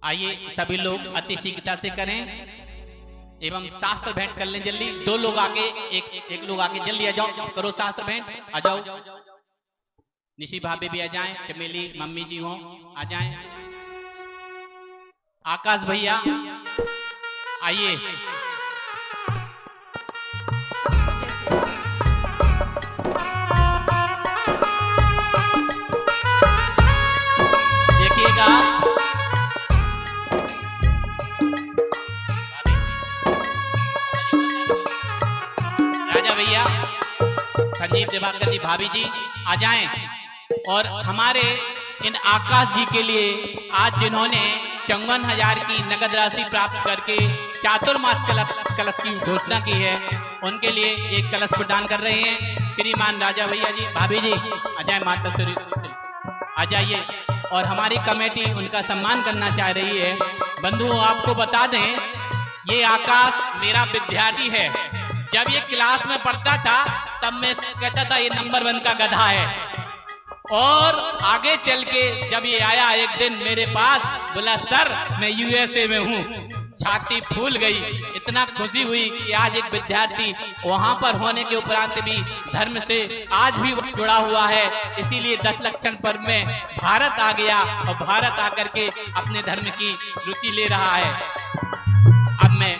आइए सभी लोग अति शीघ्रता से करें एवं शास्त्र भेंट कर लें जल्दी। दो लोग आके एक लोग आके जल्दी आ जाओ, करो शास्त्र भेंट। आ जाओ, निशी भाभी भी आ जाएं, चमेली मम्मी जी हो आ जाएं, आकाश भैया आइए। देखिएगा राजा भैया, संजीव दिवाकर जी, भाभी जी आ जाएं। और हमारे इन आकाश जी के लिए आज जिन्होंने 54,000 की नगद राशि प्राप्त करके चातुर्मास कलश की घोषणा की है, उनके लिए एक कलश प्रदान कर रहे हैं श्रीमान राजा भैया जी। भाभी जी आ जाए, माता श्री आ जाइए। और हमारी कमेटी उनका सम्मान करना चाह रही है। बंधुओं, आपको बता दें, ये आकाश मेरा विद्यार्थी है। जब ये क्लास में पढ़ता था तब मैं कहता था ये नंबर 1 का गधा है। और आगे चल के जब ये आया एक दिन मेरे पास, बोला सर मैं यूएसए में हूँ, छाती फूल गई। इतना खुशी हुई कि आज एक विद्यार्थी वहां पर होने के उपरांत भी धर्म से आज भी जुड़ा हुआ है। इसीलिए 10 लक्षण पर्व में भारत आ गया और भारत आकर के अपने धर्म की रुचि ले रहा है। अब मैं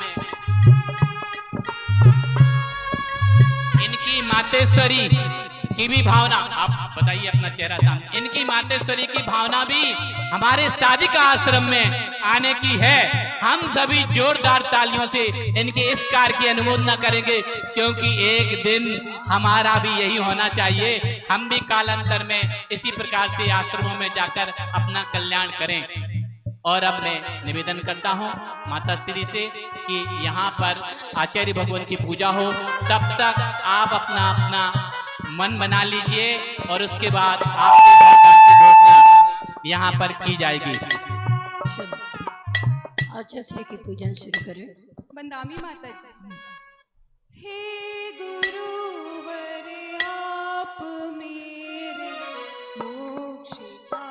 इनकी मातेश्वरी की भी भावना, आप बताइए अपना चेहरा सामने, इनकी मातेश्वरी की भावना भी हमारे शादी का आश्रम में आने की है। हम सभी जोरदार तालियों से इनके इस कार्य की अनुमोदना करेंगे, क्योंकि एक दिन हमारा भी यही होना चाहिए। हम भी कालांतर में इसी प्रकार से आश्रमों में जाकर अपना कल्याण करें। और अब मैं निवेदन करता हूं माता श्री से कि यहाँ पर आचार्य भगवान की पूजा हो, तब तक आप अपना अपना मन बना लीजिए और उसके बाद आपके घोषणा यहाँ पर की जाएगी। आचार्य श्री की पूजन शुरू करें। बंदामी माता जी। हे गुरुवर आप मेरे मोक्ष का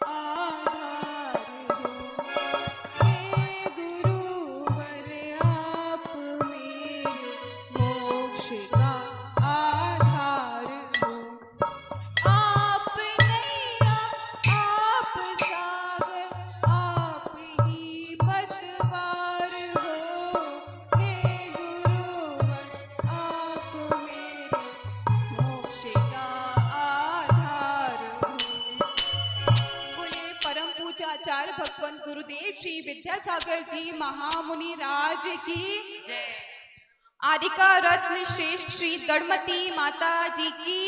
आधार हो। हे गुरुवर आप मेरे मोक्ष का आधार हो। आप नैया आप सागर आप ही पतवार हो। हे गुरुवर आप मेरे मोक्ष का आधार हो। बोले परम पूज्य आचार्य भगवान गुरुदेव श्री विद्यासागर जी महामुनि राज की जय। आरिका रत्न श्रेष्ठ श्री गणमती माता जी की,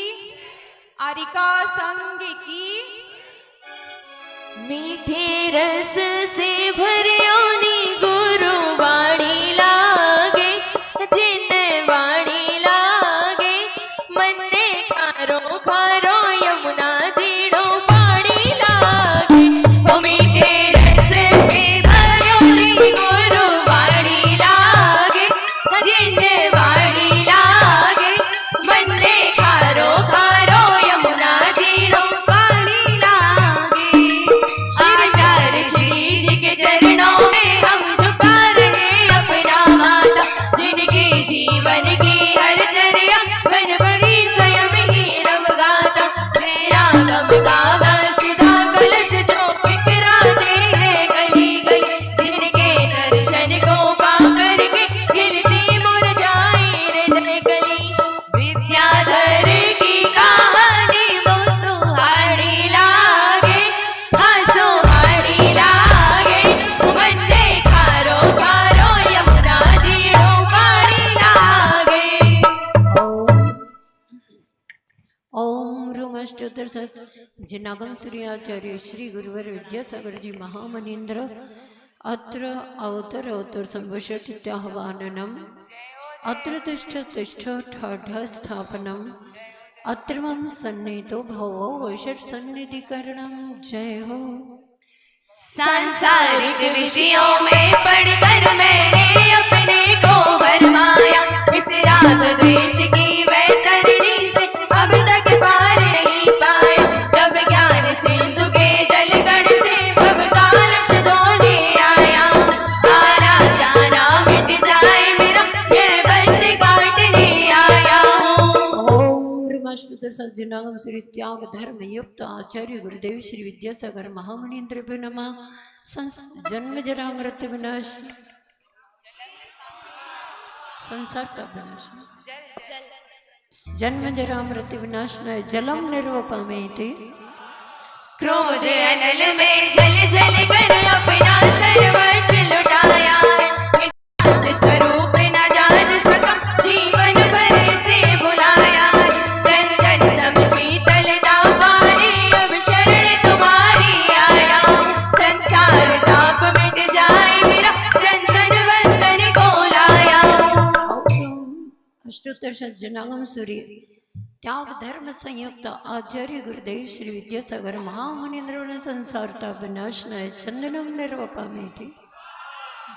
आरिका संघ की। मीठे रस से भरियोनी गुरु वाणी लागे, जिन वाणी लागे मन ने खारो खारो यमुना जीड़ो पानी लागे। ओ मीठे रस से भरियोनी गुरु वाणी लागे, जिन वाणी लागे मन ने खारो खारो यमुना जीड़ो पानी लागे। आचार्य श्री जी के चरणों में हम झुका रहे अपना माथा, जिनके जीवन की हर चर्या बन पड़ी स्वयं ही रव गाता। मेरा गम गावा सुधा कलश जो बिखराते हैं गली गली, जिनके दर्शन को पा करके गिरती मुरझाई हृदय कली। विद्याधर की कहानी वो सुहानी लागे, हाँ सुहानी लागे मन ने खारो खारो यमुना जीड़ो पानी लागे। ओम रूमष्टोत्तर जिनागम श्री आचार्य श्री गुरुवर विद्यासागर जी महामनीन्द्र अत्र अवतर संवषट्याह्वाननम् अत्र तिष्ठ तिष्ठ ठाढ स्थापनम् अत्र मम सन्निहितो भवो वैषट सन्निधिकरणम्। जय हो। सांसारिक विषयों में पढ़कर मैंने अपने को भरमाया, इस राग द्वेष की वैतरणी से अब तक पार नहीं पाया। जब ज्ञान सिंधु के जलगढ़ से भव कलश धोने ब्रह्मस्तुतर सज्जनागम श्री त्याग धर्म युक्त आचार्य गुरुदेव श्री विद्यासागर महामुनीन्द्रभ्यो नमः। जन्म जरा मृत्यु विनाश संसार का विनाश जन्म जरा मृत्यु विनाशनाय जलम निर्वपामेति। क्रोध अनल में जल जल कर अपना सर्वस्व लुटाया शांत स्वरूप न जान सका जीवन भर से बुलाया चंदन सम शीतलता पारी अब शरण तुम्हारी आया संसार ताप मिट जाए मेरा चंदन वंदन को लाया। अष्टोत्तर सज्जनागम सूर्य त्याग धर्म संयुक्त आचार्य गुरुदेव श्री विद्यासागर महामुनीन्द्र संसार ताप विनाशनाय चंदनम निर्वपामेति।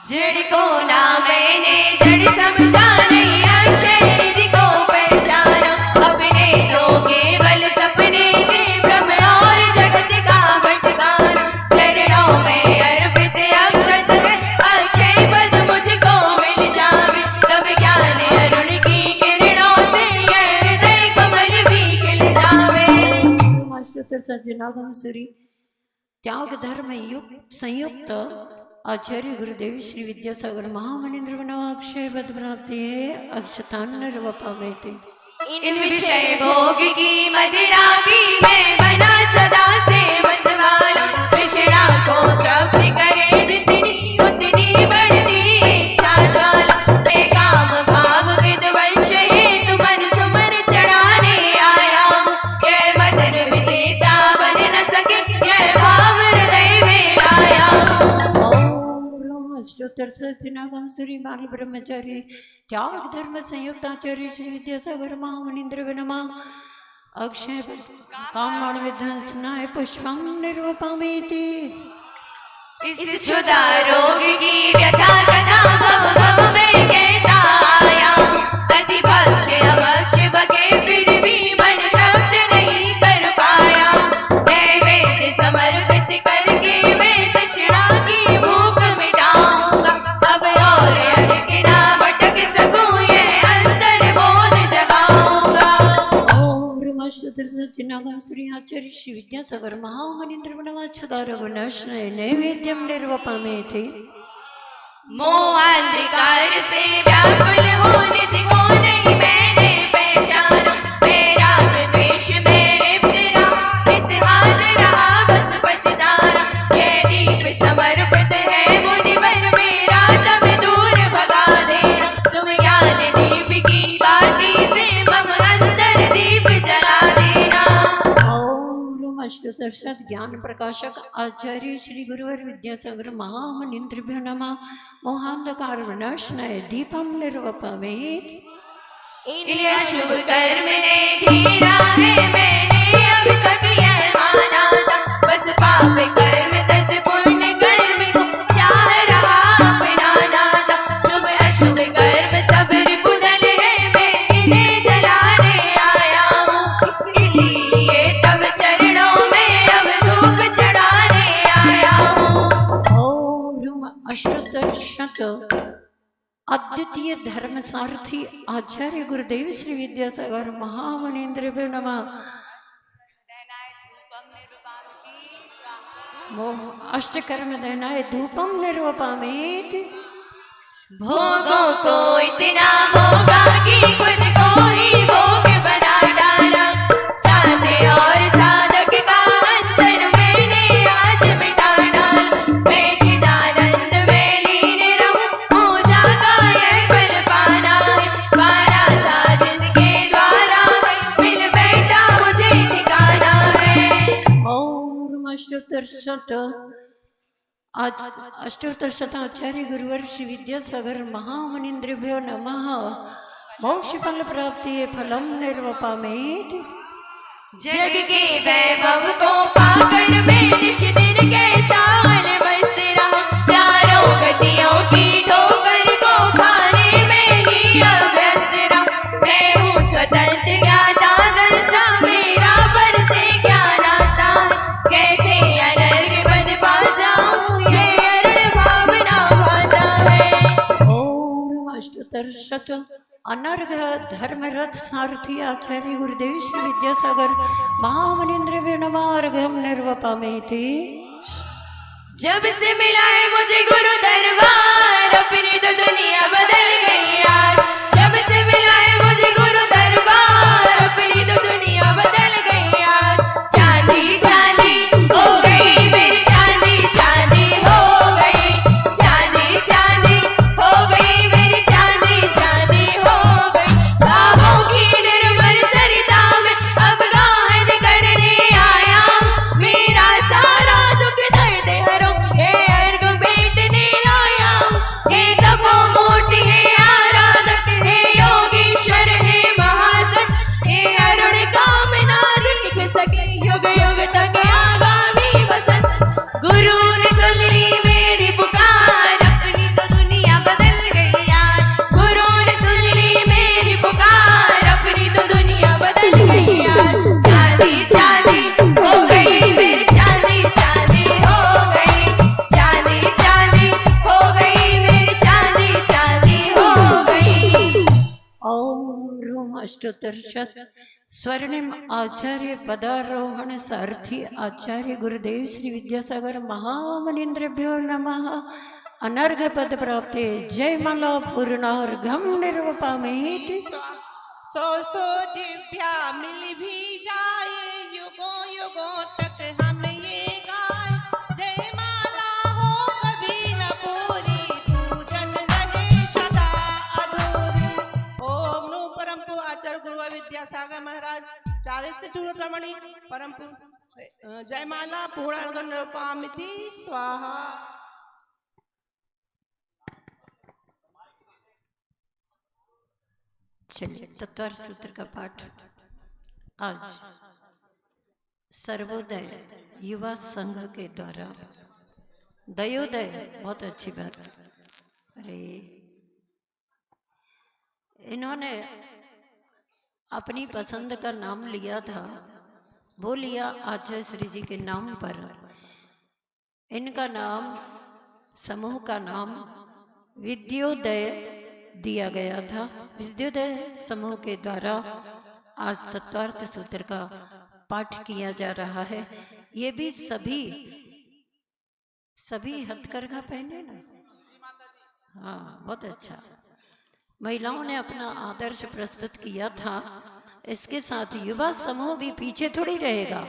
जड़ को ना मैंने जड़ समझा नहीं अक्षय निधि को पहचाना अपने तो केवल सपने थे भ्रम और जगत का भटकाना चरणों में अर्पित अक्षत है अक्षय पद मुझको मिल जावे तब ज्ञान अरुण की किरणों से यह हृदय कमल भी खिल जावे। अष्टोत्तर सज्जनागम सूर्य त्याग धर्म युक्त संयुक्त आचार्य गुरुदेव श्री विद्यासागर महामुनीन्द्र अक्षय पद प्राप्ति है अक्षतान निर्वपामेति। इन विषय भोग की मदिरा भी मैं बना सदा से मतवाला कृष्णा को तृप्त करे जितनी उतनी बढ़ती इच्छा ज्वाला मैं काम भाव विद्वंश हेतु मन सुमन चढ़ाने आया यह मदन विजेता बन न सके यह भाव हृदय में आया। अष्टोत्तर सज्जनागम सूर्य बाल ब्रह्मचारी त्याग धर्म संयुक्त आचार्य श्री विद्यासागर महामुनीन्द्र नमः। अक्षय कामण विध्वंसनाय पुष्पम निर्वपामेति। इस क्षुधा रोग की व्यथा कथा भव भव में कहता आया अति भक्ष्य अभक्ष्य बके फिर भी मन तृप्त नहीं कर पाया नैवेद्य समर्पित करके मैं तृष्णा की भूख मिटाऊंगा अब और अधिक ना भटक सकूं यह अंतर बोध जगाऊंगा। अष्टोत्तर सज्जनागम सूर्य आचार्य श्री विद्यासागर महामुनीन्द्र नमः रघुनाशनाय नैवेद्यम निर्वपामेति। मोह अंधकार से व्याकुल हो निज को नहीं मैंने पहचाना मेरा द्वेष में लिप्त रहा इस हाथ रहा बस पछताना ये दीप समर्पित है मुनिवर मेरा तब दूर भगा देना तुम ज्ञान दीप की बाती से मम अंतर दीप जला देना। ओम अष्टोत्तर सत ज्ञान प्रकाशक आचार्य श्री गुरुवर विद्यासागर महामुनीन्द्रभ्यो नमः। मोहांधकार विनाशनाय दीपम निर्वपामेति। इन शुभ कर्म ने घेरा है मैंने अब तक यह माना था बस पाप कर्म तज पुण्य कर्म को चाह रहा अपनाना था शुभ अशुभ कर्म सब रिपुदल है मैं इन्हें जलाने आया हूँ इसीलिए तब चरणों में अब धूप चढ़ाने आया हूँ। ओम अष्टोत्तर शत अद्वितीय धर्म सारथी आचार्य गुरुदेव श्री विद्यासागर महामुनीन्द्रभ्यो नमः। अष्टकर्म दहनाय धूपम निर्वपामेति। भोगों को इतना भोगा कि खुद को ही भोग बना डाला साधे और साधक का अंतर मैंने आज मिटा डाला मैं चिदानंद में लीन रहूं पूजा का यह फल पाना है पाना था जिसके द्वारा मिल बैठा मुझे ठिकाना है। ओम अष्टोत्तर शत अष्टोत्तर शताचार्य गुरुवर श्री विद्यासागर महामुनीन्द्रभ्यो नमः। मोक्ष फल प्राप्ति फलम निर्वपामेति। जग के वैभव को पाकर मैं निश दिन कैसा मस्त रहा चारों गतियों की ठोकर को खाने में ही अभ्यस्त रहा मैं हूँ स्वतंत्र ज्ञाता दृष्टा मेरा पर से क्या नाता है कैसे अनर्घ पद पा जाऊं ये अरुण भावना पाता है। ओम अष्टोत्तर शत अनर्घ धर्मरथ सारथी आचार्य गुरुदेव श्री विद्यासागर महामनिंद्र विनमार्घम निर्वपामे थे। जब से मिला है मुझे गुरु दरबार अपनी तो दुनिया बदल गई यार। जब से मिला है मुझे गुरु दरबार अपनी तो दुनिया बदल गई यार। चांदी चांदी हो गई मेरी चांदी चांदी हो गई। चांदी चांदी हो गई मेरी चांदी चांदी हो गई। बाहों की निर्मल सरिता में अब गाहन करने आया। मेरा सारा दुख दर्द हरो हे अर्घ बेटने आया। हे तपो मूर्ति हे आराधक हे योगीश्वर हे महासन हे अरुण कामना दिख सके युग युग तक आगामी बसंत। गुरु ने सुन ली मेरी पुकार अपनी तो दुनिया बदल गई यार। गुरु ने सुन ली मेरी पुकार अपनी तो दुनिया बदल गई यार। चांदी चांदी हो गई मेरी चांदी चांदी हो गई। चांदी चांदी हो गई मेरी चांदी चांदी हो गई। ओम ह्रूम अष्टोत्तर शत स्वर्णिम आचार्य पदारोहण सारथी आचार्य गुरुदेव श्री विद्यासागर महामनिंद्रभ्यो नमः। अनर्घ पद प्राप्ते जय माला पूर्णार्घम निर्वपामेति। सो सो जिभ्या मिल भी जाए युगों युगों तक हम ये गाए। जय माला हो कभी न पूरी पूजन रहे सदा अधूरी। ओम नु परम पू आचार्य गुरु विद्यासागर महाराज चारित्र चूड़ामणि परम पू जय माला पूर्णार्घम निर्वपामिति स्वाहा। चलिए तत्वार सूत्र का पाठ आज सर्वोदय युवा संघ के द्वारा दयोदय बहुत अच्छी बात। अरे इन्होंने अपनी पसंद का नाम लिया था, वो लिया आचार्य श्री जी के नाम पर। इनका नाम समूह का नाम विद्योदय दिया गया था। विद्योदय समूह के द्वारा आज तत्वार्थ सूत्र का पाठ किया जा रहा है। ये भी सभी हथकरघा पहने ना। हाँ बहुत अच्छा। महिलाओं ने अपना आदर्श प्रस्तुत किया था। इसके साथ युवा समूह भी पीछे थोड़ी रहेगा।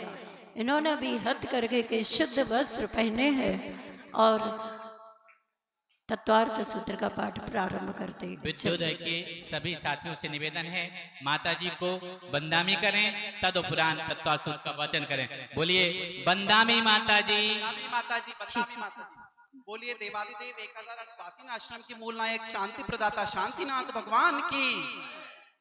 इन्होंने भी हथकरघे के शुद्ध वस्त्र पहने हैं और तत्वार्थ सूत्र का पाठ प्रारंभ करते हैं। विद्योदय के सभी साथियों से निवेदन है माता जी को बंदामी करें, तदुपरांत तत्वार्थ सूत्र का वचन करें। बोलिए बंदामी माता जी। बंदामी माता जी, बंदामी माता जी। बोलिए देवादिदेव 1088 आश्रम के मूल नायक शांति प्रदाता शांतिनाथ भगवान की।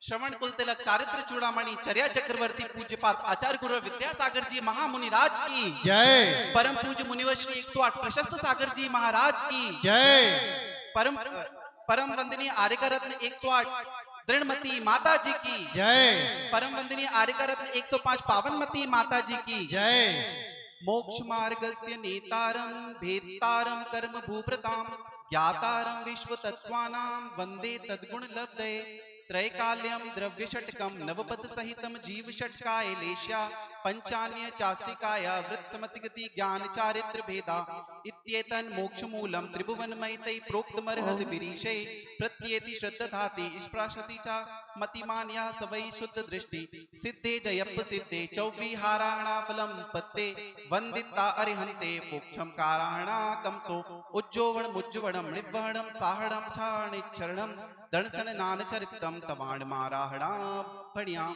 श्रवण कुल तिलक चारित्र चूड़ामणि चर्या चक्रवर्ती पूज्यपाद आचार्य गुरु विद्यासागर जी महामुनि राज की जय। परम पूज्य मुनिवर श्री 108 प्रशस्त सागर जी महाराज की जय। परम वंदनीय आर्यका रत्न 108 दृढ़मती माता जी की जय। परम वंदनीय आर्यका रत्न 105 पावनमती माता जी की जय। मोक्ष मार्गस्य नेतारं भेत्तारं कर्म भूभृतां ज्ञातारं विश्व तत्त्वानां वंदे तद्गुण लब्धये। त्रैकाल्यं द्रव्य षटकं नवपद सहितं जीव षटकाय लेश्या पंचान्य चास्तिकाय वृत्त समतिगति ज्ञान चारित्र भेदा इत्येतन् मोक्ष मूलम त्रिभुवनमयितै प्रोक्तमर्हद विरीशे प्रत्येति श्रद्धाति स्पृशति च मतिमान्या सवै शुद्ध दृष्टि सिद्धे जयप्प सिद्धे चौविहाराणाफलं पत्ते वंदिता अरिहन्ते मोक्षं काराणा कमसो उज्जोवण मुज्जवणं निव्वहणं साहणं छाणिच्छरणं दर्शन नानचरितम तवाण माराहणा पढ़िया।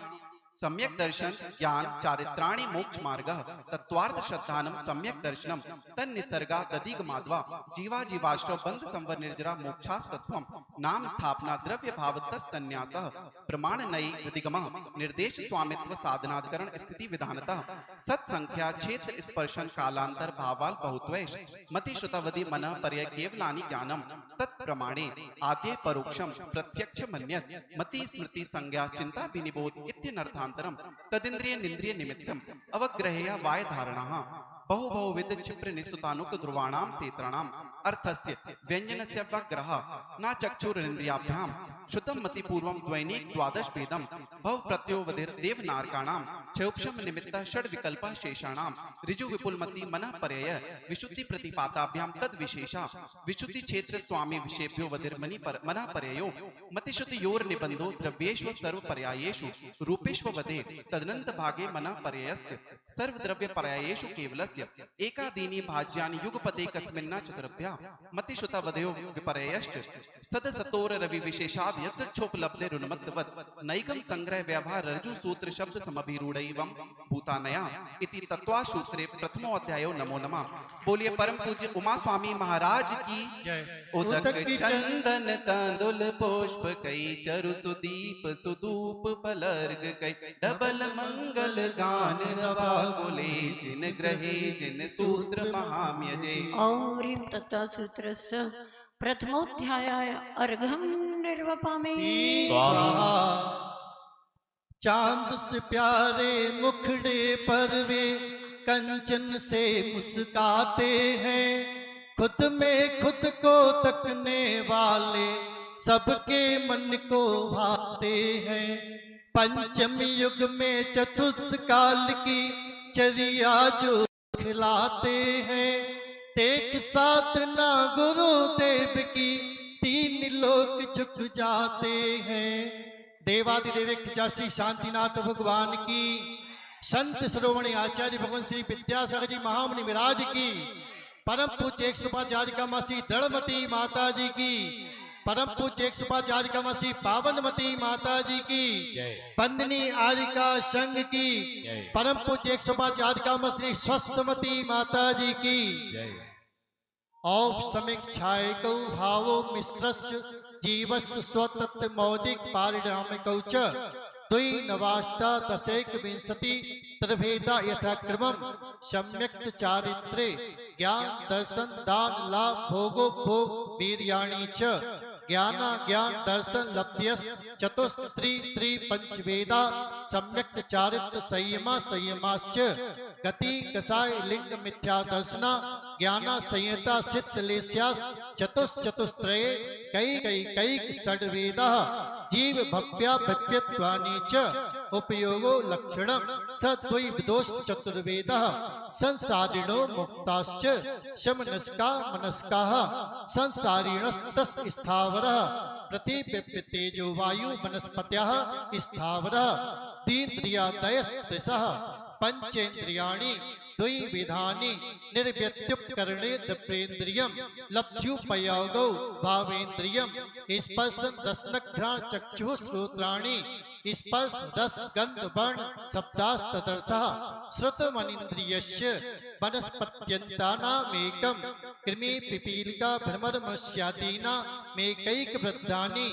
सम्यक दर्शन ज्ञान चारित्राणि मोक्ष मार्ग तत्वार्थ श्रद्धानम सम्यक दर्शनम तन्निसर्गा दधिग माधवा जीवा जीवाश्रव बंध संवर निर्जरा मोक्षास्तत्वम नाम स्थापना द्रव्य भावतस तन्यासः प्रमाण नई प्रतिगमः निर्देश स्वामित्व साधनाधिकरण स्थिति विधानतः सत्संख्या क्षेत्र स्पर्शन कालांतर भावाल बहुत्वेश मति श्रुतवधि मनः पर्य केवलानि ज्ञानम तत्प्रमाणे आद्य परोक्षम प्रत्यक्ष मन्यत मति स्मृति संज्ञा चिंता विनिबोध इत्यनर्थांतरम तदिंद्रिय निंद्रिय निमित्तम अवग्रहया वाय धारणा बहु बहुविध क्षिप्र निसुतानुक ध्रुवाणाम सेत्राणाम अर्थस्य व्यंजनस्य वग्रह न चक्षुरिन्द्रियाभ्याम श्रुतम मति पूर्वम द्वैनिक द्वादश भेदम भव प्रत्यो वधिर देवनारकाणाम क्षोपशम निमित्त षड विकल्प शेषाणाम ऋजु विपुल मति मनः परय विशुद्धि प्रतिपाताभ्याम तद विशेषा विशुद्धि क्षेत्र स्वामी विषेभ्यो वधिर मनः परयो मतिशुद्धि योर निबंधो द्रव्येषु सर्व पर्यायेषु रूपेषु वधे तदनंत भागे मनः परयस्य सर्व द्रव्य पर्यायेषु केवलस्य एकादीनि भाज्यानि युगपदे कस्मिन्ना चतुरभ्या मतिशुता वधयो विपर्ययश्च सदसतोर रवि विशेषाद यत्रोपलब्धे रुन्मत्तवत् नैकं संग्रह व्यवहार रज्जु सूत्र शब्द समभिरूढ़ैवं भूतानया इति तत्वा सूत्रे प्रथमो अध्यायो नमो नमः। बोलिए परम पूज्य उमा स्वामी महाराज की उदक चंदन तांदुल पुष्प कई चरु सुदीप सुधूप फलर्ग कई डबल मंगल गान रवा बोले जिन ग्रहे जिन सूत्र महाम्यजे। ॐ ह्रीं तत्त्वसूत्रस्य प्रथमोऽध्यायाय अर्घं निर्वपामि। स्वाहा। चांद से प्यारे मुखड़े पर वे कंचन से मुस्काते हैं, खुद में खुद को तकने वाले सबके मन को भाते हैं। पंचम युग में चतुर्थ काल की चर्या जो खिलाते हैं, एक साथ ना गुरुदेव की तीन लोग झुक जाते हैं। देवादिदेव श्री शांतिनाथ भगवान की, संत शिरोमणि आचार्य भगवान श्री विद्यासागर जी महामुनि विराज की, परम पूज्य 105 मासी दृढ़मती माता जी की, परम पूज्य 105 मासी पावनमती माता जी की, बंदनी आरिका संघ की, परम पूज्य 105 मासी स्वस्थमती माता जी की। औपसमीक्षाय कौ भावो मिश्रस्य जीवस्य स्वतत्व मौलिक पारिणामिकौ च द्विनवाष्टादशैक विंशति त्रिभेदा यथाक्रमं सम्यक् चारित्रे ज्ञान दर्शन दान लाभ भोगो भोग वीर्याणि च ज्ञान ज्ञान दर्शन लब्ध्यस चतुस्त्री त्रि पंचवेदा सम्यक् चारित्र संयमा संयमाश्च गति कसाय लिंग मिथ्या दर्शना ज्ञाना संयता सिद्ध लेस्यास चतुश्चतुस्त्रये कई षड्वेदा जीव भव्या भव्यत्वानि च उपयोगो लक्षणम सद्वै विदोष चतुर्वेदा संसारिणो मुक्ताश्च शमनस्का मनस्काः संसारिणस्तस स्थावरः प्रतिपिप्यतेजो वायु वनस्पत्याः स्थावरः तीन्द्रियादयस्त्रिशः पंचेन्द्रियाणि द्विविधानि निर्व्यत्युपकरणे दप्रेन्द्रियं लब्ध्युपयोगौ भावेन्द्रियं स्पर्शन रसनघ्राण चक्षुः श्रोत्राणि स्पर्श रस गंध वर्ण शब्दास्तदर्थः श्रुतमनिन्द्रियस्य वनस्पत्यन्तानामेकं कृमि पिपीलिका भ्रमर मनुष्यादीनामेकैक वृद्धानि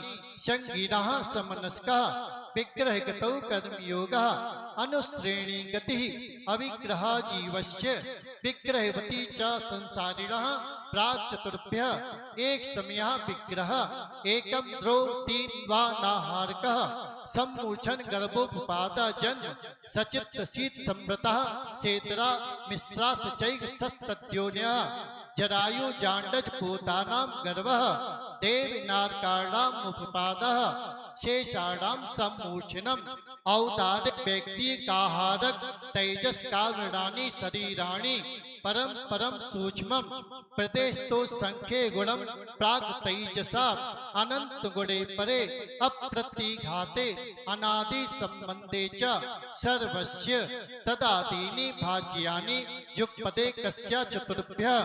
संगीनाः समनस्काः विग्रहगतौ कर्मयोगः अनुश्रेणी गतिः अविग्रहा जीवस्य विग्रहवती च संसारिणः प्राचतुर्भ्यः एक समयः विग्रह एकं द्रौ तीन वा नाहारकः सम्मूर्छन गर्भोपपादा जन्म सचित्त शीत संवृतः सेतरा मिश्रा सचैक सस्तद्योन्यः जरायु जांडज पोतानां गर्भः देवनारकाणाम् उपपादः शेषाणां सम्मूर्छनम् औदारिक व्यक्ति काहारक तेजस कारणा शरीराणि परम परम सूक्ष्म प्रदेश तो संख्ये गुणम प्राग तेजसा अनंत गुणे परे अप्रतिघाते अनादि संबंधे च सर्वस्य तदादीनि भाज्यानि युगपदे कस्या चतुर्भ्यः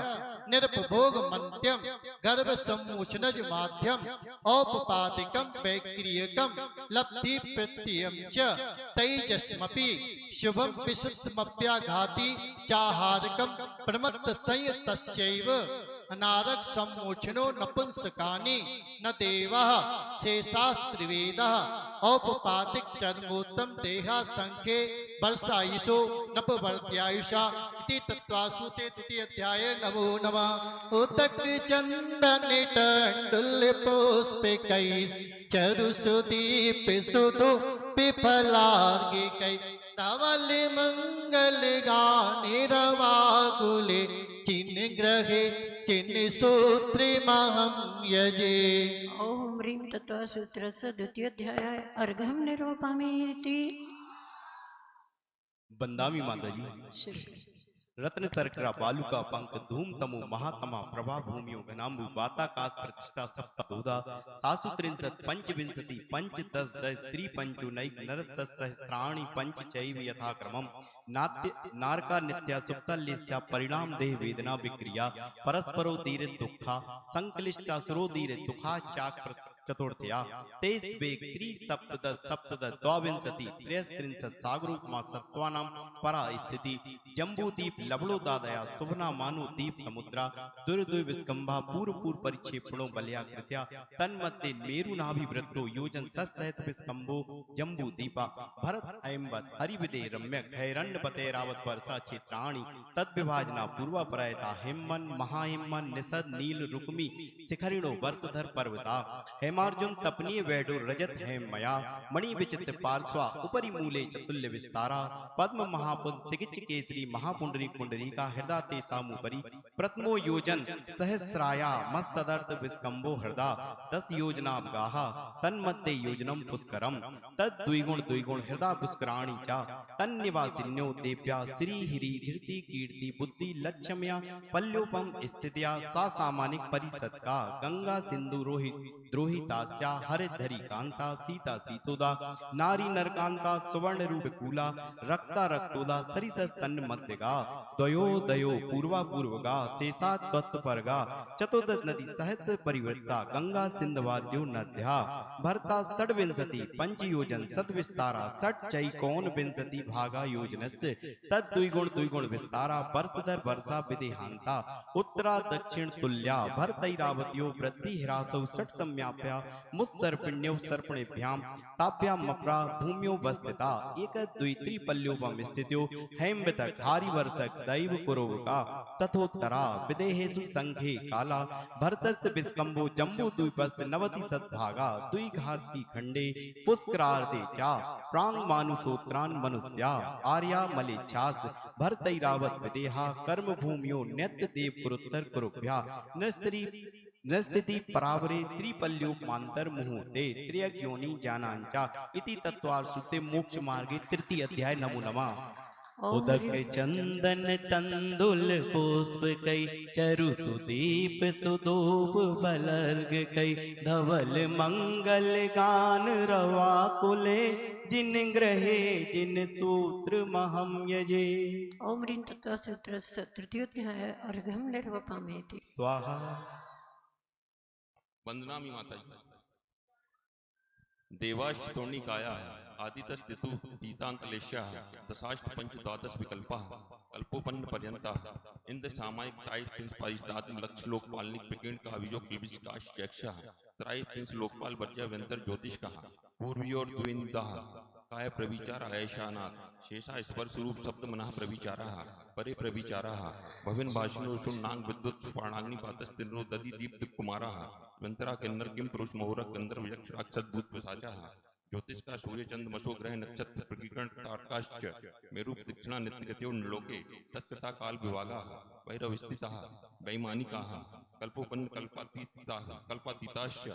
निरपभोग मन्त्यम गर्भ सम्मोचनज माध्यम औपपादिकम वैक्रियकम लब्धि प्रत्ययम च तेजस्मपि शुभम विशुद्धमप्याघाति चाहारकम प्रमत्त संयतस्यैव अनारक सम्मोचनो नपुंसकानि न देवः शेषास्त्रिवेदः औपपादिक चर्मोत्तम देहा संख्ये वर्षायुषो नपवर्त्यायुषा इति तत्त्वासुते द्वितीय अध्याय नमो नमः। उतक चंदन टंडुल पुष्प कई चरु सुदीप सुधु विफलार्गे कई तावले मंगल गाने रवाकुले चिन्ह ग्रहे चिन्ह सूत्र महम यजे। ओम ह्रीं तत्त्वसूत्रस्य द्वितीयोध्याय अर्घं निर्वपामीति। बंदामी माता जी रत्न सर्करा बालुका पंक धूम तमो महातमा प्रभा भूमियो घनाम्बु वाताकाश प्रतिष्ठा सप्त दोधा तासु त्रिंशत् पंचविंशति पंच दस दस त्रिपंचो नैक नरस सहस्राणि पंच चैव यथाक्रमम नाट्य नारका नित्या सुप्ता लेस्या परिणाम देह वेदना विक्रिया परस्परो दीर दुखा संक्लिष्टा सुरोदीर दुखा चाक चतुर्थया तेज वेग त्रि सप्तदश सप्तदश द्वाविंशति त्रयस्त्रिंशत् सागरोपमा सत्वानां परा स्थिति जम्बूदीप लवणोदादया शुभना मानु दीप समुद्रा दुर्दुय विस्कंभा पूर्व पूर्व परिक्षेपणो बलया कृत्या तन्मध्ये मेरुनाभि वृत्तो योजन ससहित विस्कंभो जम्बूदीपा भरत ऐम्बत हरिविदे रम्यक हैरण्यपते रावत वर्षा क्षेत्राणि तद्विभाजना पूर्वा परयता हिम्मन महाहिम्मन निषद नील रुक्मी शिखरिणो वर्षधर पर्वता हेमार्जुन तपनीय वैडो रजत हेम मया मणि विचित्र पार्श्वा उपरि मूले चतुल्य विस्तारा पद्म महापुंड तिगिच केसरी महापुंडरी कुंडरीका हृदय ते सामुपरि प्रथमो योजन सहस्राया मस्तदर्थ विस्कंभो हृदय 10 योजना गाहा तन्मध्ये योजनम पुष्करम तद द्विगुण हृदय पुष्कराणि च तन्निवासिन्यो देव्या श्री हिरी धीर्ति कीर्ति बुद्धि लक्ष्म्या पल्योपम स्थित्या सा सामानिक परिषद का गंगा सिंधु रोहित द्रोहितास्या हरिधरी कांता सीता सीतोदा नारी नरकांता सुवर्ण रूप कूला रक्ता रक्तोदा सरित स्तन मध्यगा द्वयो दयो पूर्वा पूर्वगा शेषात तत्परगा चतुर्दश नदी सहित परिवृत्ता गंगा सिंधवाद्यो नद्या भरता षड्विंशति पंच योजन सद विस्तारा षट चैकोन विंशति भागा योजनस्य तद द्विगुण विस्तारा वर्षधर वर्षा विदेहांता उत्तरा दक्षिण तुल्या भरतैरावत्यो वृद्धि हिरासौ षट सम्याप्या मुत्सर्पिण्यो सर्पणेभ्याम ताभ्याम मप्रा भूम्यो वस्थिता एक द्वित्री पल्योपम स्थित्यो हेमवितक हारिवर्षक दैव कुरोवका तथोत्तरा विदेहेषु संघे काला भरतस्य विस्कंभो जम्बू द्वीपस्य 90 सद्भागा द्विघाती खंडे पुष्करार्धे चा प्रांग मानुसोत्रान मनुष्या आर्या मलेच्छास भरतैरावत विदेहा कर्म भूमियो नित्य देव कुरुत्तर कुरुभ्या नस्तिति परावरे त्रिपल्योपांतर मुहूर्ते त्र्यग्योनि जानांचा इति तत्वार्षुते मोक्ष मार्गे तृतीय अध्याय नमो नमः। उदक चंदन तंदुल पुष्प कई चरु सुदीप सुदोप बलर्ग कई धवल मंगल गान रवा कुले जिन ग्रहे जिन सूत्र महम यजे। ओम ह्रीं तत्त्वसूत्रस्य तृतीयोध्याय अर्घं निर्वपामीति। स्वाहा। वंदनामि माता जी। देवाश्चतुर्णी काया आदितस्तितु पीतांतलेश्या दशाष्ट पंच द्वादश विकल्पा कल्पोपन्न पर्यंता इंद्र सामायिक 23 लक्ष लोकपालनिक प्रकीर्ण का अभियोग किबिश काश्यक्षा 23 लोकपाल वर्जा व्यंतर ज्योतिष कहा पूर्वियोर द्विंदा काय प्रविचार ऐशानाथ शेषा स्पर्श रूप शब्द मना प्रविचारा परे प्रविचारा भविन भाषणो सुन नांग विद्युत पाणाग्नि पातस्तिनो दधि दीप्त कुमारा व्यंतरा किन्नर किम पुरुष मोहरक गंधर्व यक्ष राक्षस भूत पिशाचा ज्योतिष का सूर्य चंद्र मसो ग्रह नक्षत्र प्रकीर्ण तारकाश्च मेरु दक्षिणा नित्य गत्यो निलोके तत्कृता काल विभागा वैरव स्थिता वैमानिका कल्पोपन्न कल्पातीताश्च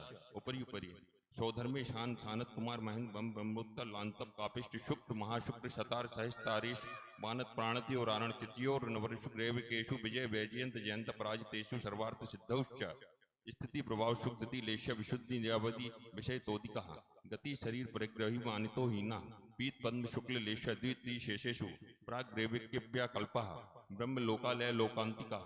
उपरि उपरि सौधर्मे शान सानत कुमार महेंद्र बम ब्रह्मोत्तर लांतप कापिष्ट शुक्र महाशुक्र शतार सहस्तारेश मानत प्राणति और आरण चित्योर नवऋषु ग्रेविकेशु विजय वैजयंत जयंत पराजितेषु सर्वार्थ सिद्धौश्च स्थिति प्रभाव शुद्धति लेश्य विशुद्धि नियावधि विषय तोदिका गति शरीर परिग्रही मानितो हीना पीत पद्म शुक्ल लेश्य द्वितीय शेषेषु प्राग ग्रेविक्यभ्या कल्पः ब्रह्म लोकालय लोकांतिका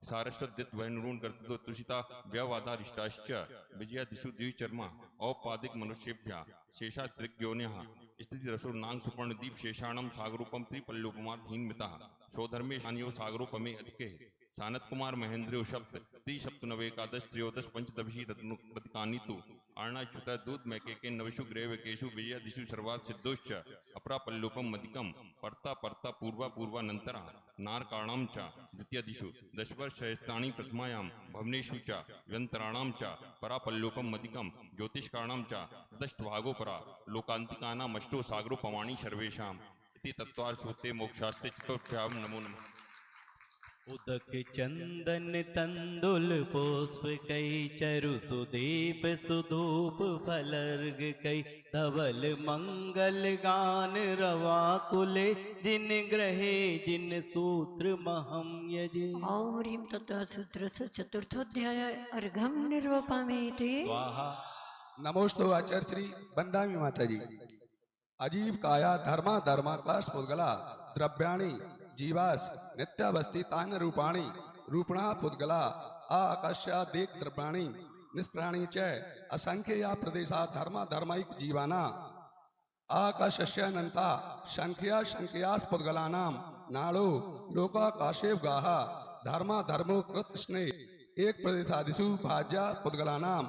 सारस्वत वैनरून कर्तृ तुषिता व्यवादारिष्टाश्च विजया दिशु द्विचर्मा औपादिक मनुष्येभ्या शेषा त्रिग्योन्यः स्थिति रसो नांग सुपर्ण दीप शेषाणम सागरूपम त्रिपल्योपमार हीनमिता सौधर्मे शानियो सागरोपमे अधिके सानत कुमार महेंद्रियो शब्द त्रिसप्तनवे एकादश त्रयोदश पंचदशी रत्नकानि तु आर्णाच्युत दूध मैके नवशु ग्रेवकेशु विजय दिशु सर्वात सिद्धोश्च अपरा पल्लोपम मदिकम पर्ता पर्ता पूर्वा पूर्वानंतरा नारकाणाम च द्वितीय दिशु दशवर्ष सहस्त्राणि प्रथमायां भवनेषु च व्यंतराणां च परा पल्लोपम मदिकम ज्योतिष्काणां च दष्टभागो परा लोकांतिकानां अष्टो सागरोपमाणि सर्वेषां इति तत्वार सूत्रे मोक्षास्ते चतुर्थ्याम नमो नमः। उदक चंदन तंदुल पुष्प कई चरु सुदीप सुधूप फलर्ग कई धवल मंगल गान रवा कुले जिन ग्रहे जिन सूत्र महम यजे। ओम ह्रीं तत्त्वसूत्रस्य चतुर्थोध्याय अर्घम निर्वपामेति। स्वाहा। नमोस्तु आचार्य श्री बंदामी माता जी। अजीब काया धर्मा धर्माकाश पुद्गला द्रव्याणि जीवास नित्यावस्थी तान रूपाणि रूपणा पुद्गला आकाशा देक द्रव्याणि निष्प्राणी च असंख्य या प्रदेशा धर्मा धर्माइक जीवाना आकाशस्य अनंता संख्या संख्यास पुद्गलानाम नाड़ो लोकाकाशेव गाहा धर्मा धर्मो कृतस्ने एक प्रदेशादिषु भाज्या पुद्गलानाम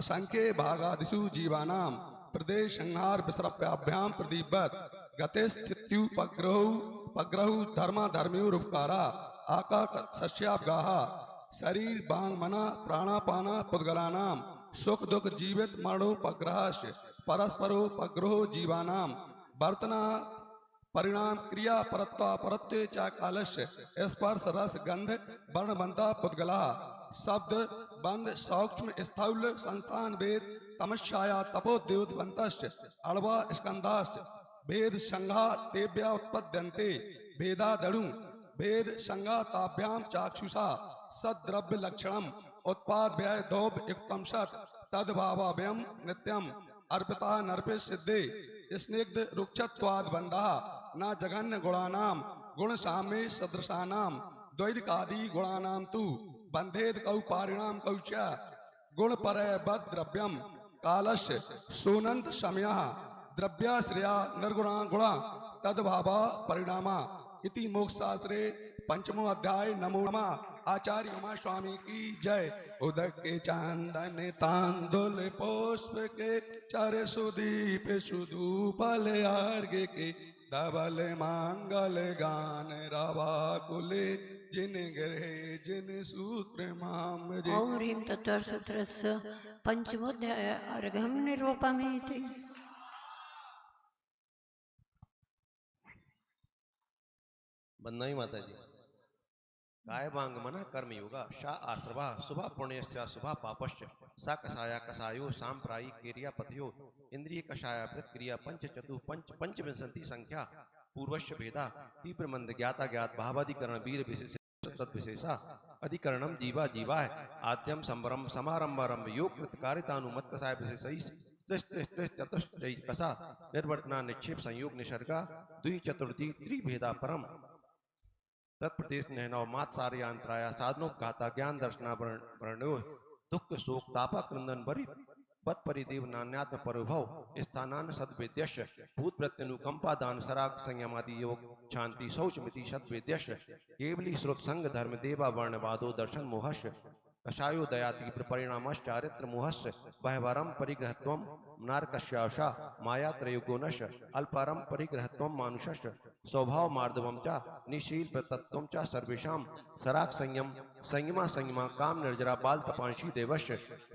असंख्य भागादिषु जीवानाम प्रदेश संहार विसर्प्याभ्याम प्रदीपवत् गते स्थित्युपग्रहु धर्मा धर्म्यो रूपकारा आकाशस्यागाहा शरीर बांग मना प्राणापाना पुद्गलानाम सुख दुख जीवित मरणोपग्रहस्य परस्परोपग्रहो जीवानाम वर्तना परिणाम क्रिया परत्वा परत्वे च कालस्य स्पर्श रस गंध वर्णबंधा पुद्गला शब्द बंध सूक्ष्म स्थूल संस्थान वेद तमस्याया तपोद्योतवन्तश्च अळवा स्कंधाश्च भेद संघा तेभ्या उत्पद्यन्ते भेदादणु भेद संघा ताभ्याम चाक्षुषा सद्द्रव्य लक्षणम उत्पाद व्यय धोभ युक्तम सत तद्भावाभ्यम नित्यम अर्पिता नर्पे सिद्धे स्निग्ध रुक्षत्वाद बंधा न जघन्य गुणानाम गुण साम्य सदृशानाम द्वैदिकादि गुणानाम तु बंधेद कौ पारिणाम कौच्या गुण परय बद द्रव्यम कालस्य सोनंत समयः द्रव्याश्रया निर्गुणा गुणा तद्भावा परिणामा इति मोक्षशास्त्रे पंचमो अध्याय नमो नमः। आचार्य उमा स्वामी की जय। उदक के चंदन तांदुल पुष्प के चर सुदीप सुधूपल अर्घ के धवल मंगल गान रवा कुले जिन ग्रहे जिन सूत्र माम जे। ओम ह्रीं तत्त्वसूत्रस्य पंचमोध्याय अर्घम निर्वपामेति। बंदनामी माता जी। काय वांग मना कर्म योगा शा आश्रवा शुभा पुण्यस्य शुभा पापश्च सा कषाया कषायो सांप्रायी क्रिया पथयो इंद्रिय कषाया क्रिया पंच चतु पंच पंचविंशति संख्या पूर्वश्च भेदा तीव्र मंद ज्ञाता ज्ञात भावाधिकरण वीर विशेष तत्विशेषा अधिकरणम जीवा जीवाय आद्यम संवरम समारंभारंभ योग कृतकारितानुमत कषाय विशेष कसा निर्वर्तना निक्षेप संयोग निसर्गा द्वि चतुर्थी त्रिभेदा परम तत्प्रदेश नैनव मात सार्यांतराया साधनोपघाता ज्ञान दर्शना वर्ण्यो दुख शोक तापा क्रंदन बरी पद परिदेव नान्यात्म परुभव स्थानान सद्वेद्यश भूत प्रत्यनुकंपा दान सराग संयमादि योग शांति शौचमिति सद्वेद्यश केवली श्रुत संग धर्म देवा वर्णवादो दर्शन मोहश कषायो दया तीव्र परिणामश्च चारित्र मोहस्य बहवरम परिग्रहत्वम नारकश्याशा माया त्रयोगुणश अल्पारम परिग्रहत्वम मानुषश्च स्वभाव मार्दवम च निशील प्रतत्वम च सर्वेषां सराग संयम संयमा संयमा काम निर्जरा बाल तपांशी देवश्च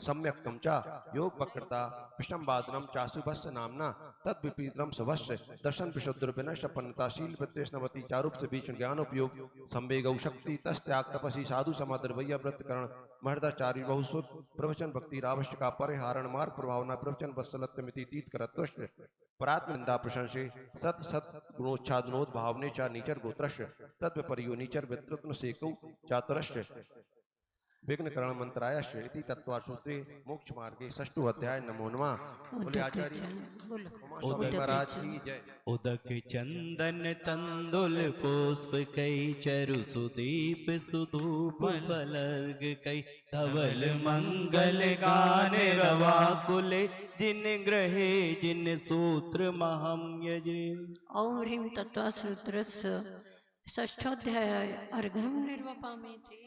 सम्यक्तम च योग वक्रता विषमवादनम चाशुभस्य नामना तद विपरीतम शुभस्य दर्शन विशुद्धर्विनश्च पन्नताशील प्रत्यष्णवती चारूप से भीषण ज्ञानोपयोग संवेगौ शक्ति तस्त्याग तपसी साधु समादर वैया व्रतकरण महर्दाचार्य बहुसुत प्रवचन भक्ति रावश्यका परिहारण मार्ग प्रभावना प्रवचन वत्सलत्वमिति तीत करत्वश्च परात्म निंदा प्रशंसे सत सत गुणोच्छादनोद भावने चा नीचर गोत्रश्च तद्विपर्यो नीचर वित्रत्न सेकौ चातुरश्च विघ्न करण मंत्रायश्च इति तत्वार सूत्रे मोक्ष मार्गे षष्ठो अध्याय नमो नमः। बोले आचार्य उमा स्वामी महाराज की जय। उदक चंदन तंदुल पुष्प कई चरु सुदीप सुधूप फलर्ग कई धवल मंगल गान रवा कुले जिन ग्रहे जिन सूत्र महम यजे। ओम ह्रीं तत्त्वसूत्रस्य षष्ठोध्याय अर्घम निर्वपामेति।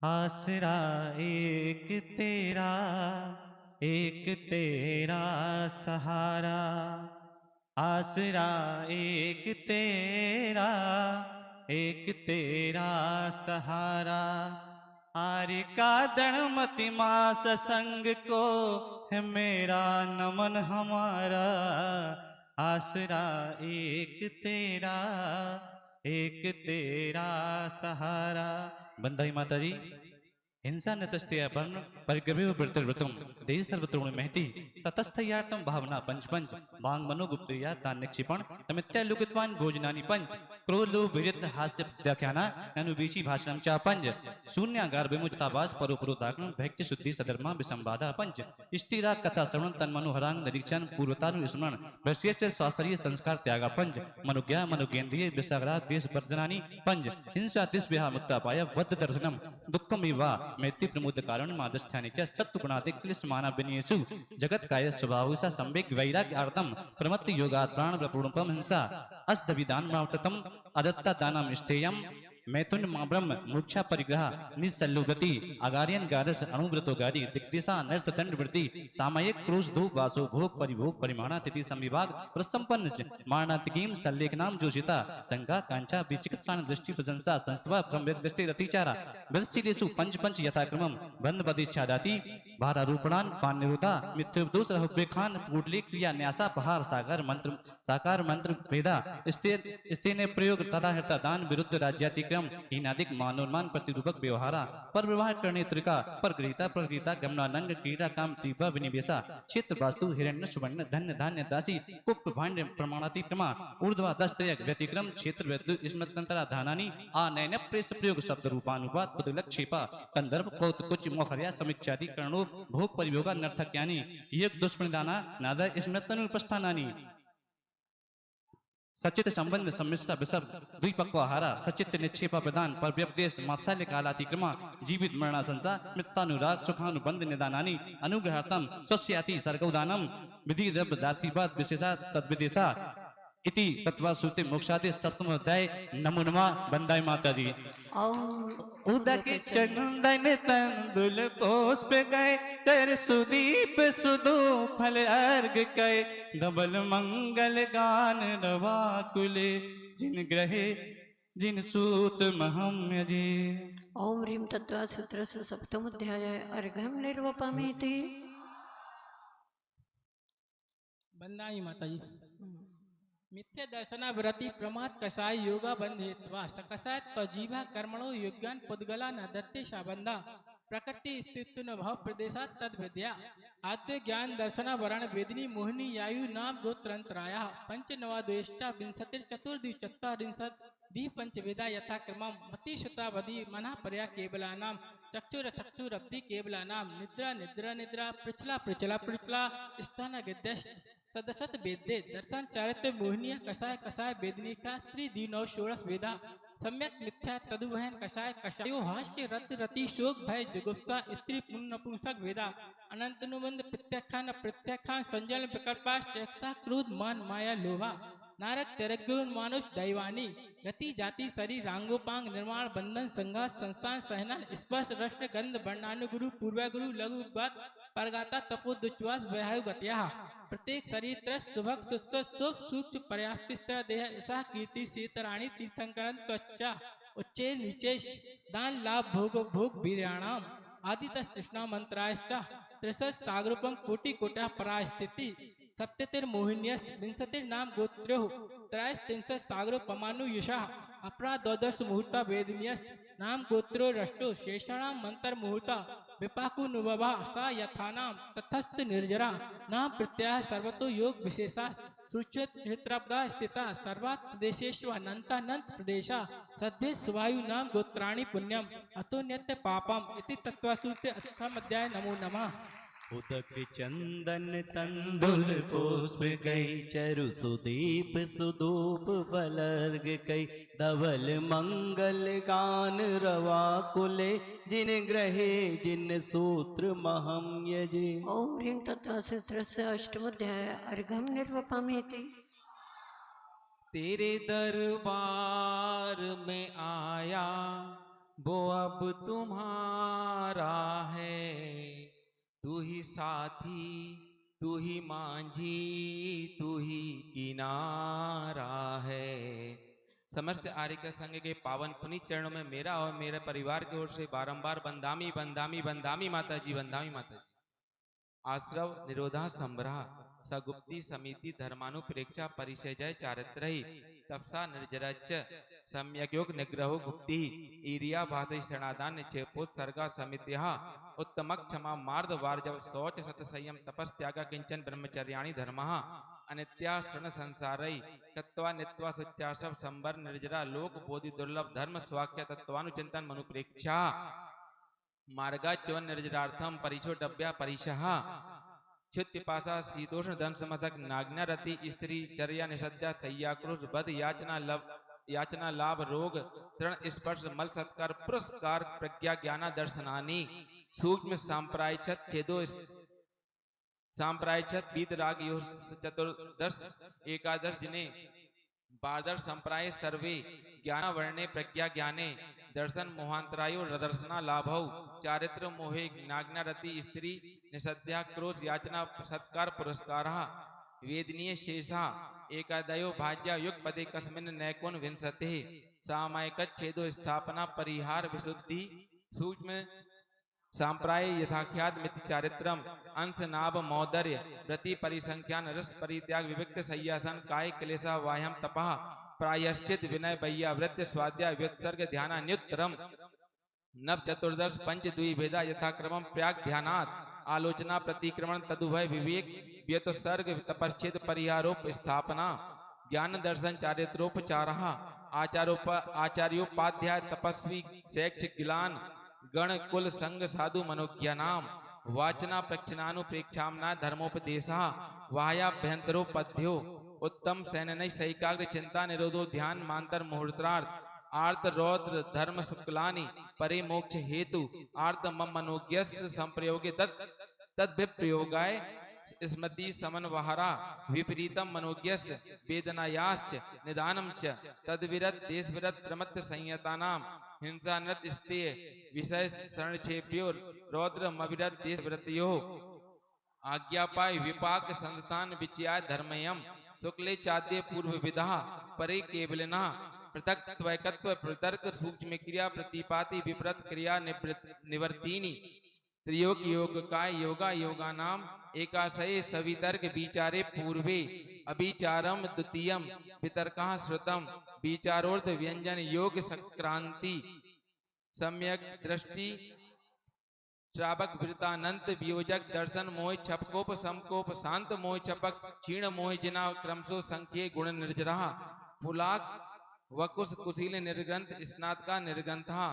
आसरा एक तेरा सहारा आसरा एक तेरा सहारा आर्य का दणमति माँ ससंग को है मेरा नमन हमारा, आसरा एक तेरा सहारा। बंदाई माता जी हिंसा नतस्ते अपर्ण परिग्रह वृत्तम देश सर्वतृण महति ततस्थयार्थम भावना पंच पंच वांग मनोगुप्त या तान निक्षिपण तमित्या लुकितवान भोजनानि पंच क्रोध लोभ विरित हास्य प्रत्याख्याना अनुवीची भाषणम चा पंच शून्यागार विमुक्तावास परोपरोदाग्न भक्ति शुद्धि सधर्मा विसंवादा पंच स्थिरा कथा श्रवण तन मनोहरांग निरीक्षण पूर्वतानु स्मरण वैश्रेष्ठ स्वाश्रय संस्कार त्यागा पंच मनुज्ञा मनुगेन्द्रिय विसागरा देश वर्जनानि पंच हिंसा तिस्विहा मुक्तापाय वद्ध दर्शनम दुःखम विवा मैत्री प्रमुद कारण मादस्थानि च सत्वगुणादि क्लिश्यमाना विनयेषु जगत काय स्वभाव सा संवेग वैराग्य आर्तम प्रमत्ति योगात् प्राण प्रपूर्णपम हिंसा अस्तविदान मावततम अदत्ता दानम स्थेयम मैथुन ब्रह्म मूर्छा परिग्रह निसल्लुगति अगारियन गारस अणुव्रतो गारी दिग्दिशा नर्त दंड वृत्ति सामयिक क्रोश धूप वासो भोग परिभोग परिमाणा तिथि संविभाग प्रसंपन्न मारणातिकीम सल्लेखनाम जोशिता संगा कांचा विचिकित्सान दृष्टि प्रशंसा संस्तवा संवेद दृष्टि रतिचारा वृत्सिलेषु पंच पंच यथाक्रमम बंध पदिच्छादाति भारारूपणान पान्यरुता मित्रदोष रहब्रेखान पुटले क्रिया न्यासा पहार साकार मंत्र भेदा स्तेने प्रयोग तथा हृता दान विरुद्ध राज्यातिक्रम हीनादिक मानोन्मान प्रतिरूपक व्यवहारा पर व्यवहार करने त्रिका पर गृहीता प्रगृहीता गमनानंग क्रीड़ा काम तीव्र विनिवेशा क्षेत्र वास्तु हिरण्य सुवर्ण धन्य धान्य दासी कुप्त भाण्य प्रमाणातिक्रमा ऊर्ध्वा दस्त्रयक व्यतिक्रम क्षेत्र विद्युत स्मृतंतरा धानानि आनयन प्रेस प्रयोग शब्द रूपानुपात पदलक्षेपा कंदर्प कौतकुच मोहर्या समीक्षादि कर्णो भोग परिभोगा नर्थक्यानि योग दुष्प्रदाना नादा स्मृतनुपस्थानानि सचित संबंध सम्मिश्र विसर्ग द्विपक्वाहारा सचित निक्षेप प्रदान पर व्यपदेश मात्सल्य कालातिक्रमा जीवित मरणासंसा मृत्यानुराग सुखानुबंध निदानानि अनुग्रहार्थम स्वस्याति सर्गोदानम विधि द्रव्य दातिवाद विशेषा तद्विदेशा इति तत्वाश्रुति मोक्षादि सप्तम अध्याय। नमो नमः। बंदाई माता जी। उदक चंदन तंदुल पुष्प गए चर सुदीप सुदो फल अर्घ कय धवल मंगल गान रवा कुले जिन ग्रहे जिन सूत महम्य जी। ओम ह्रीं तत्वा सूत्र से सप्तम अध्याय अर्घम निर्वपमेति। बंदाई माता जी। मिथ्या दर्शना व्रति प्रमाद कषाय योगा बंधेत्वा सकसाय तजीवा कर्मणो योग्यान पुद्गला न दत्ते शाबंदा प्रकृति स्थित्व भाव प्रदेशात तद विद्या आद्य ज्ञान दर्शना वरण वेदिनी मोहिनी यायु नाम गोत्रंतराया पंच नवाद्वेष्टा विंशतिर चतुर्दि चत्वारिंशत् दी पंचवेदा यथा क्रमम मति श्रुतावधि मना पर्या केवलानाम चक्षुर चक्षुरब्धि केवलानाम निद्रा निद्रा निद्रा पृछला पृछला पृछला स्थान गद्यश सदसत वेद्ये दर्शन चारित्र मोहिनिया कषाय कषाय वेदनिका स्त्री दीनौ षोड़श वेदा सम्यक मिथ्या तदुवहन कषाय कषायो हास्य रत रति शोक भय जुगुप्ता स्त्री पुनपुंसक वेदा अनंतनुबंध प्रत्याख्यान संजल विकल्पाश टेक्सा क्रोध मान माया लोभा नारक तेरगुण मानुष दैवानी गति जाति शरीर रांगोपांग निर्माण बंधन संघात संस्थान सहनन स्पर्श रश्न गंध वर्णानुगुरु पूर्वगुरु लघु उद्वात परगाता तपो दुच्वास व्यायु गत्या प्रत्येक शरीर त्रस सुभग सुस्त सुख सूक्ष्म पर्याप्तिस्तर देह ऐसा कीर्ति सीतराणी तीर्थंकरण त्वचा उच्चे नीचेश दान लाभ भोग भोग वीर्याणाम आदि तृष्णा मंत्रायश्च त्रिशत सागरूपम कोटि कोटा परास्थिति सप्ततिर मोहिन्यस विंशतिर नाम गोत्रो त्रयस त्रिंशत सागरो पमानु यशा अपरा द्वादश मुहूर्ता वेदनियस नाम गोत्रो रष्टो शेषाणाम मंत्र मुहूर्ता विपाकु नुबभा सा यथानाम तथस्थ निर्जरा नाम प्रत्याह सर्वतो योग विशेषा सुचित क्षेत्रब्दा स्थिता सर्वात् प्रदेशेषु अनंतानंत प्रदेशा सद्भे सुवायु नाम गोत्राणि पुण्यम अतो नित्य पापम इति तत्वासुते अष्टम अध्याय। नमो नमः। उदक चंदन तंदुल पुष्प गई चरु सुदीप सुदूप बलर्ग कई धवल मंगल गान रवा कुले जिन ग्रहे जिन सूत्र महम यजे। ओम ह्रीं तत्वा सूत्र से अष्टम अध्याय अर्घम निर्वपमेति। तेरे दरबार में आया वो अब तुम्हारा है, तू ही साथी तू ही मांझी तू ही किनारा है। समस्त आर्य संघ के पावन पुनीत चरणों में मेरा और मेरे परिवार की ओर से बारंबार बंदामी बंदामी बंदामी माता जी, बंदामी माता जी। आश्रव निरोधा संभ्रा सगुप्ति समिति धर्मानुप्रेक्षा परिचय जय चारित्रही तपसा निर्जरच्च सम्यग्योग निग्रहो गुप्ति ईरिया भाषि शरणादान निक्षेपोत सर्गा समित्या उत्तमक क्षमा मार्द वार्जव शौच सत संयम तपस त्यागा किंचन ब्रह्मचर्याणि धर्मः अनित्या शरण संसारई तत्वा नित्वा सुचाशव संबर निर्जरा लोक बोधि दुर्लभ धर्म स्वाख्य तत्वानुचिंतन मनुप्रेक्षा मार्गा च्युवन निर्जरार्थम परिशो डब्या परिशः च्युत पिपासा शीतोष्ण दन समसक नाग्ना रति स्त्री चर्या निषद्या सय्या क्रोध बद याचना लाभ रोग तृण स्पर्श मल सत्कार पुरस्कार प्रज्ञा ज्ञाना दर्शनानि सूक्ष्म सांप्रायच्छत छेदो सांप्रायच्छत बीत राग यो चतुर्दश एकादश जिने बादर्श संप्राय सर्वे ज्ञान वर्णे प्रज्ञा ज्ञाने दर्शन मोहांतरायो रदर्शना लाभौ चारित्र मोहे नाग्ना रति स्त्री निषद्या क्रोध याचना सत्कार पुरस्कारः वेदनीय शेषा एकादयो भाज्या युग पदे कस्मिन् नैकोन विंशते सामायिक छेदो स्थापना परिहार विशुद्धि सूक्ष्म सांप्राय यथाख्यात मिति चारित्रम अंश नाभ मौदर्य व्रति परिसंख्यान रस परित्याग विविक्त सय्यासन काय क्लेशा वाह्यम तपः प्रायश्चित विनय बय्या वृत्ति स्वाध्याय व्युत्सर्ग ध्यानान्युत्तरम नव चतुर्दश पंच द्विभेदा यथाक्रमम प्रयाग ध्यानात् आलोचना प्रतिक्रमण तदुभय विवेक व्यतसर्ग तपश्चेद परिहारोप स्थापना ज्ञान दर्शन चारित्रोपचारः आचार्योपाध्याय तपस्वी शैक्षिक गिलान गण कुल संग साधु मनोज्ञानाम वाचना प्रक्षणानुप्रेक्षामना धर्मोपदेशः वाह्याभ्यंतरोपध्यो उत्तम सैन्य सैकाग्र चिंता निरोधो ध्यान मांतर मुहूर्तार्थ आर्त रौद्र धर्म शुक्लानि परे मोक्ष हेतु आर्त मम मनोज्ञस्य संप्रयोगे तद्भिप्रयोगाय स्मृति समन्वहरा विपरीतम मनोज्ञस्य वेदनायाश्च निदानम च तद्विरत देशविरत प्रमत्त संयतानाम हिंसा नृत स्तेय विषय शरणक्षेप्यो रौद्र मविरत देशव्रतयो आज्ञापाय विपाक संस्थान विचयाय धर्मयम शुक्ले चाद्य पूर्व विधा परे केवलना पृथक त्वैकत्व प्रतर्क सूक्ष्म क्रिया प्रतिपाति विपरीत क्रिया निवर्तिनी त्रियोग योग काय योगा योगा नाम एकाशय सवितर्क विचारे पूर्वे अभिचारम द्वितीयम वितर्क श्रुतम विचारोर्थ व्यंजन योग संक्रांति सम्यक दृष्टि श्रावक वृतानंत वियोजक दर्शन मोह छपकोप समकोप शांत मोह छपक क्षीण मोह जिना क्रमशो संख्ये गुण निर्जरा पुलाक वकुश कुशील निर्ग्रंथ स्नातका निर्ग्रंथा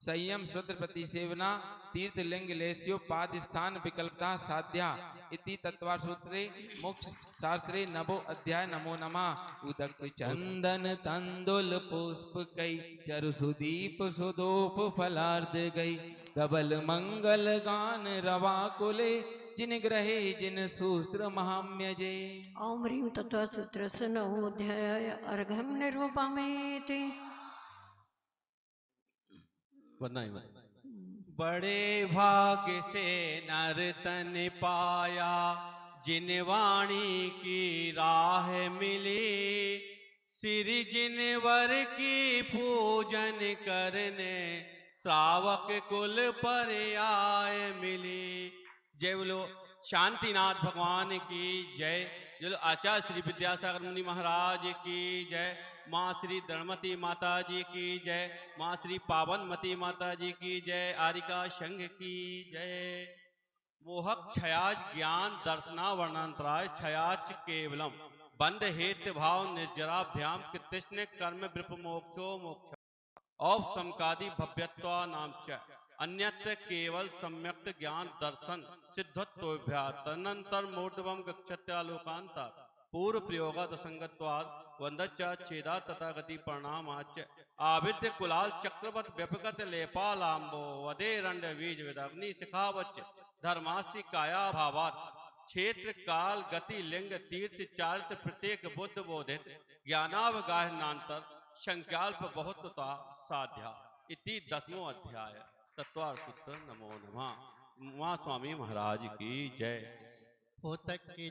संयम शुद्ध प्रतिसेवना तीर्थ लिंग लेस्यो पाद स्थान विकल्पता साध्या इति तत्वासूत्रे मोक्ष शास्त्रे नभो अध्याय नमो नमः उदक चंदन तंदुल पुष्प कई चरु सुदीप सुदोप फलार्ध गई कबल मंगल गान रवा कुले जिन ग्रहे जिन सूत्र महाम्यजे ओम ह्रीं तत्वसूत्र नवोध्याय अर्घम निर्वपामेति बड़े भाग्य से नर तन पाया जिन वाणी की राह मिली श्री जिन वर की पूजन करने श्रावक कुल पर आय मिली। जय बोलो शांतिनाथ भगवान की जय। जो आचार्य श्री विद्यासागर मुनि महाराज की जय। माँ श्री दणमती माता जी की जय। माँ श्री पावनमती माता जी की जय। आरिका संघ की जय। मोहक छयाज ज्ञान दर्शना वर्णंतराय छयाच केवलम बंद हेत भाव निर्जराभ्याम कृष्ण कर्म विप मोक्षो मोक्ष औप समकादि भव्यत्वा नाम च अन्यत्र केवल सम्यक्त ज्ञान दर्शन सिद्धत्वभ्या तदनंतर मूर्धवम गच्छत्यालोकांता पूर्व प्रयोगात संगत्वाद वंदच्चा छेदा तथा गति प्रणामाच आविद्य कुलाल चक्रवत व्यपगत लेपालांबो वदे रंड बीज विदग्नि शिखावच धर्मास्ति काया भावात क्षेत्र काल गति लिंग तीर्थ चारित्र प्रत्येक बुद्ध बोधित ज्ञानावगाहनांतर संख्याल्प बहुत्वता साध्या इति 10वां अध्याय तत्वार्थ नमो नमः। उमा स्वामी महाराज की जय। होतक के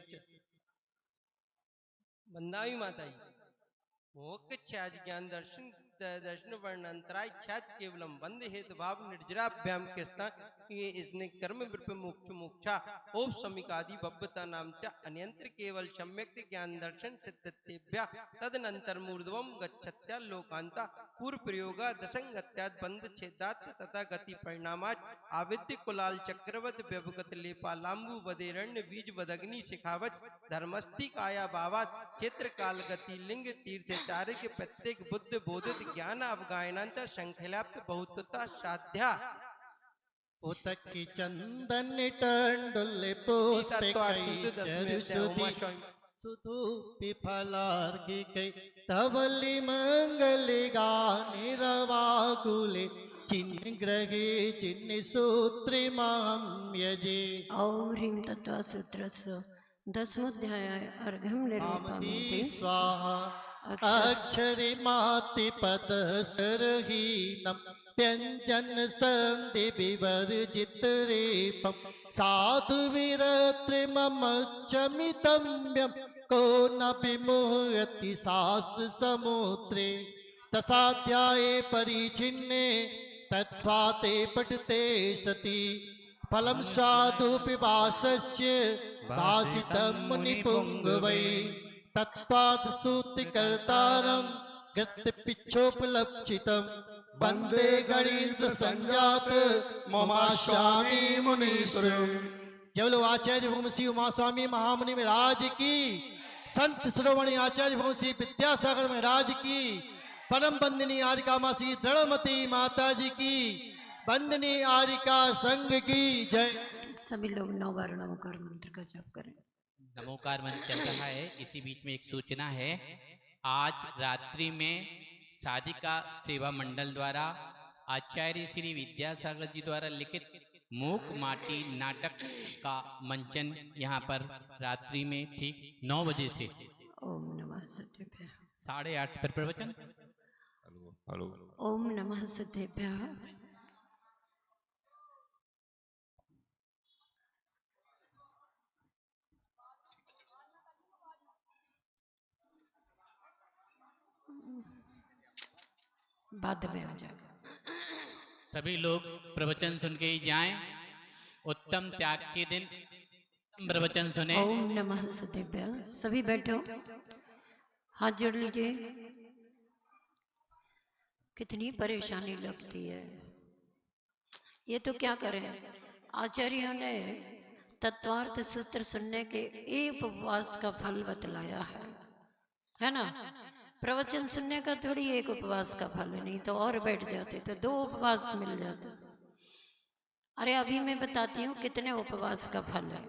वंदाई माता जी। मोक्ष ख्याति ज्ञान दर्शन दर्शन वर्णंतराय ख्यात केवलम बंद हेतु भाव निर्जराभ्याम के स्थान ये इसने कर्म विप मोक्ष मोक्षा ओप समिकादि बब्बता नाम च अन्यंत्र केवल सम्यक ज्ञान दर्शन सिद्धतेभ्य तदनंतर मूर्धवम गच्छत्या लोकांता पूर्व प्रयोगा दशंगत्याद बंद छेदात तथा गति परिणामात आविद्य कुलाल चक्रवत व्यवगत लेपा लांबु बदेरण्य बीज बदग्नि शिखावत धर्मस्थि काया बावात क्षेत्र काल गति लिंग तीर्थचार्य के प्रत्येक बुद्ध बोधित ज्ञान अवगायनांतर संख्याप्त बहुतता साध्या उतकी चंदन टंडुल पुष्प सुधु पिफलार्घि कई धवली मंगल गानि रवाकुले चिन्ह ग्रहे चिन्ह सूत्र माम यजे। ओम ह्रीं तत्वा सूत्रस्य दशमोध्याय अर्घ्यं निर्विपामि स्वाहा अक्षरि माति पद सरहीनम व्यंजन संधि विवर्जित रेपम साधु विरत्र मम चमितम्यम को न विमुहति शास्त्र समुद्रे तसाध्याये परिचिन्ने तत्वाते पठते सति फलम साधु पिपासस्य भासितं मुनिपुंगवै तत्वात् सूत्र कर्तारं गत पिच्छोपलक्षितम् वंदे गणित संजात ममा स्वामी मुनीश्वर। जय बोलो आचार्य भगवान श्री उमा स्वामी महामुनि महाराज की, संत श्रवणी आचार्य भगवान श्री विद्यासागर महाराज की, परम बंदनी आरिका मासी दृढ़मती माता जी की, बंदनी आरिका संघ की जय। सभी लोग 9 बार नमोकार मंत्र का जप करें। नमोकार मंत्र चल रहा है। इसी बीच में एक सूचना है, आज रात्रि में साधिका सेवा मंडल द्वारा आचार्य श्री विद्यासागर जी द्वारा लिखित मूक माटी नाटक का मंचन यहाँ पर रात्रि में ठीक 9 बजे से ओम नमः सत्यभ्यः 8:30 पर प्रवचन। ओम नमः सत्यभ्यः। बाद में आ जाएगा। सभी लोग प्रवचन सुन के ही जाएं। उत्तम त्याग के दिन प्रवचन सुने। ओम नमः सत्यभ्यः। सभी बैठो, हाथ जोड़ लीजिए। कितनी परेशानी लगती है। ये तो क्या करें, आचार्यों ने तत्वार्थ सूत्र सुनने के एक उपवास का फल बतलाया है ना। प्रवचन सुनने का थोड़ी एक उपवास का फल है, नहीं तो और बैठ जाते तो 2 उपवास मिल जाते। अरे अभी मैं बताती हूँ कितने उपवास का फल है।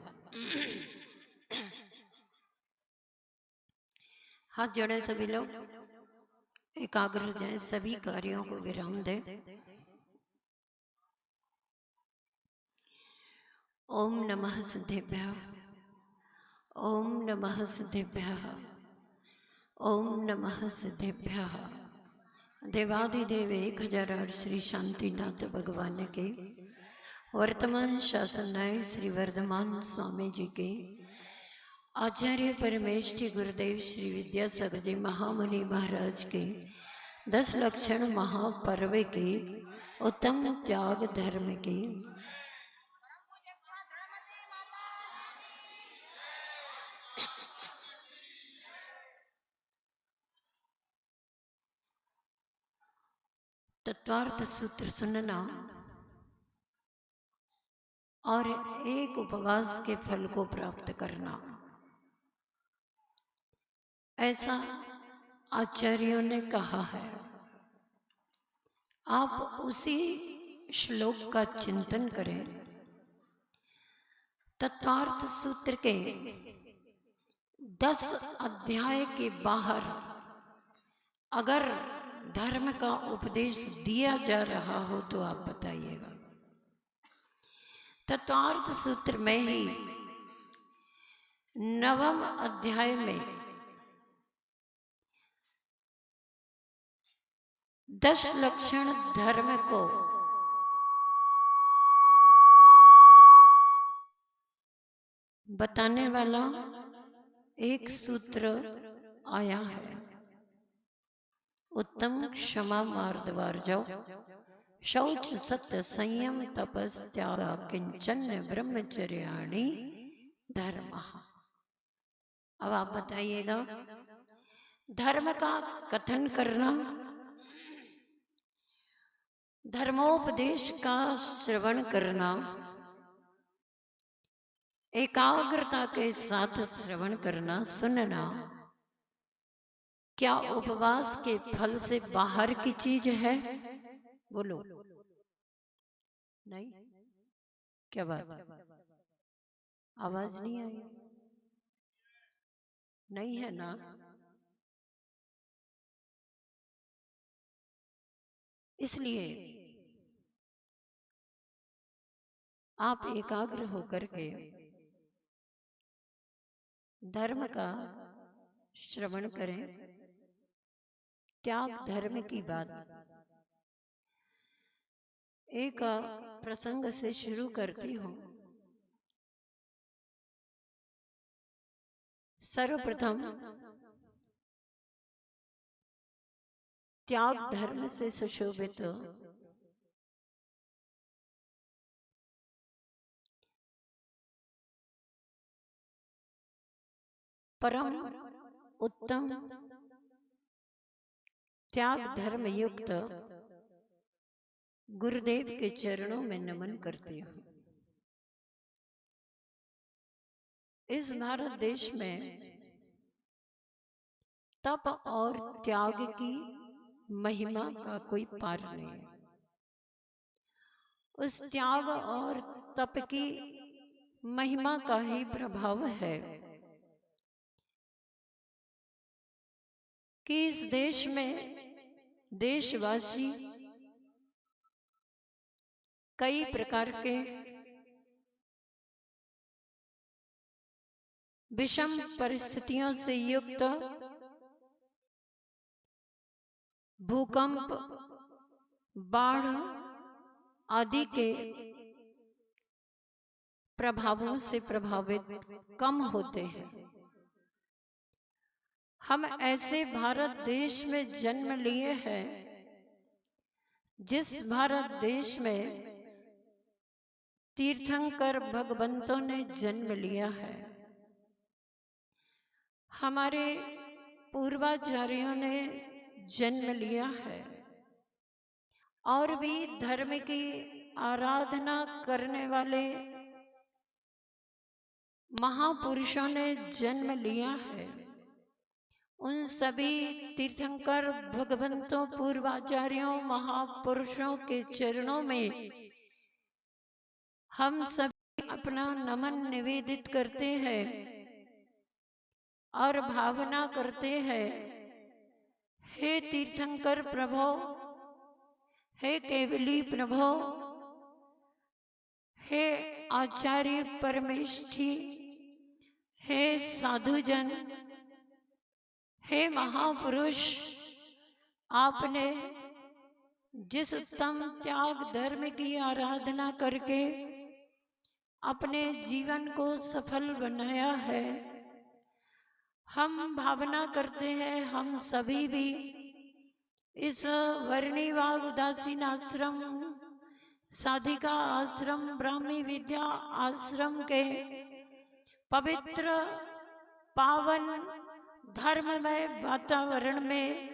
हाथ जोड़े सभी लोग, एकाग्र हो जाए, सभी कार्यों को विराम दें। ओम नमः सिद्धेभ्यः। ओम नमः सिद्धेभ्यः। ओम नमः सिद्धेभ्यः। देवादिदेव 1008 श्री शांतिनाथ भगवान के वर्तमान शासन न्याय श्री वर्धमान स्वामी जी के आचार्य परमेष्ठी गुरुदेव श्री विद्यासागर जी महामुनि महाराज के 10 लक्षण महापर्व के उत्तम त्याग धर्म के तत्वार्थ सूत्र सुनना और एक उपवास के फल को प्राप्त करना, ऐसा आचार्यों ने कहा है। आप उसी श्लोक का चिंतन करें। तत्वार्थ सूत्र के 10 अध्याय के बाहर अगर धर्म का उपदेश दिया जा रहा हो तो आप बताइएगा। तत्वार्थ सूत्र में ही 9वें अध्याय में 10 लक्षण धर्म को बताने वाला एक सूत्र आया है। उत्तम क्षमा मार्दवार जाओ, शौच सत्य संयम तपस त्याग किंचन ब्रह्मचर्याणि धर्म। अब आप बताइएगा, धर्म का कथन करना, धर्मोपदेश का श्रवण करना, एकाग्रता के साथ श्रवण करना, सुनना, क्या उपवास के फल से बाहर की चीज है? बोलो नहीं, क्या बात, आवाज नहीं आई? नहीं है ना? इसलिए आप एकाग्र होकर के धर्म का श्रवण करें। त्याग धर्म की बात एक प्रसंग से शुरू करती हूँ। सर्वप्रथम त्याग धर्म से सुशोभित परम उत्तम त्याग धर्म युक्त गुरुदेव के चरणों में नमन करती हूँ। इस भारत देश में तप और त्याग की महिमा का कोई पार नहीं है। उस त्याग और तप की महिमा का ही प्रभाव है कि इस देश में देशवासी कई प्रकार के विषम परिस्थितियों से युक्त भूकंप, बाढ़ आदि के प्रभावों से प्रभावित कम होते हैं। हम ऐसे भारत देश में जन्म लिए हैं जिस भारत देश में तीर्थंकर भगवंतों ने जन्म लिया है। हमारे पूर्वाचार्यों ने जन्म लिया है और भी धर्म की आराधना करने वाले महापुरुषों ने जन्म लिया है। उन सभी तीर्थंकर भगवंतों, पूर्वाचार्यों, महापुरुषों के चरणों में हम सभी अपना नमन निवेदित करते हैं और भावना करते हैं, हे तीर्थंकर प्रभो, हे केवली प्रभो, हे आचार्य परमेष्ठी, हे साधुजन, हे महापुरुष, आपने जिस उत्तम त्याग धर्म की आराधना करके अपने जीवन को सफल बनाया है, हम भावना करते हैं हम सभी भी इस वर्णिवाग उदासीन आश्रम, साधिका आश्रम, ब्राह्मी विद्या आश्रम के पवित्र पावन धर्ममय वातावरण में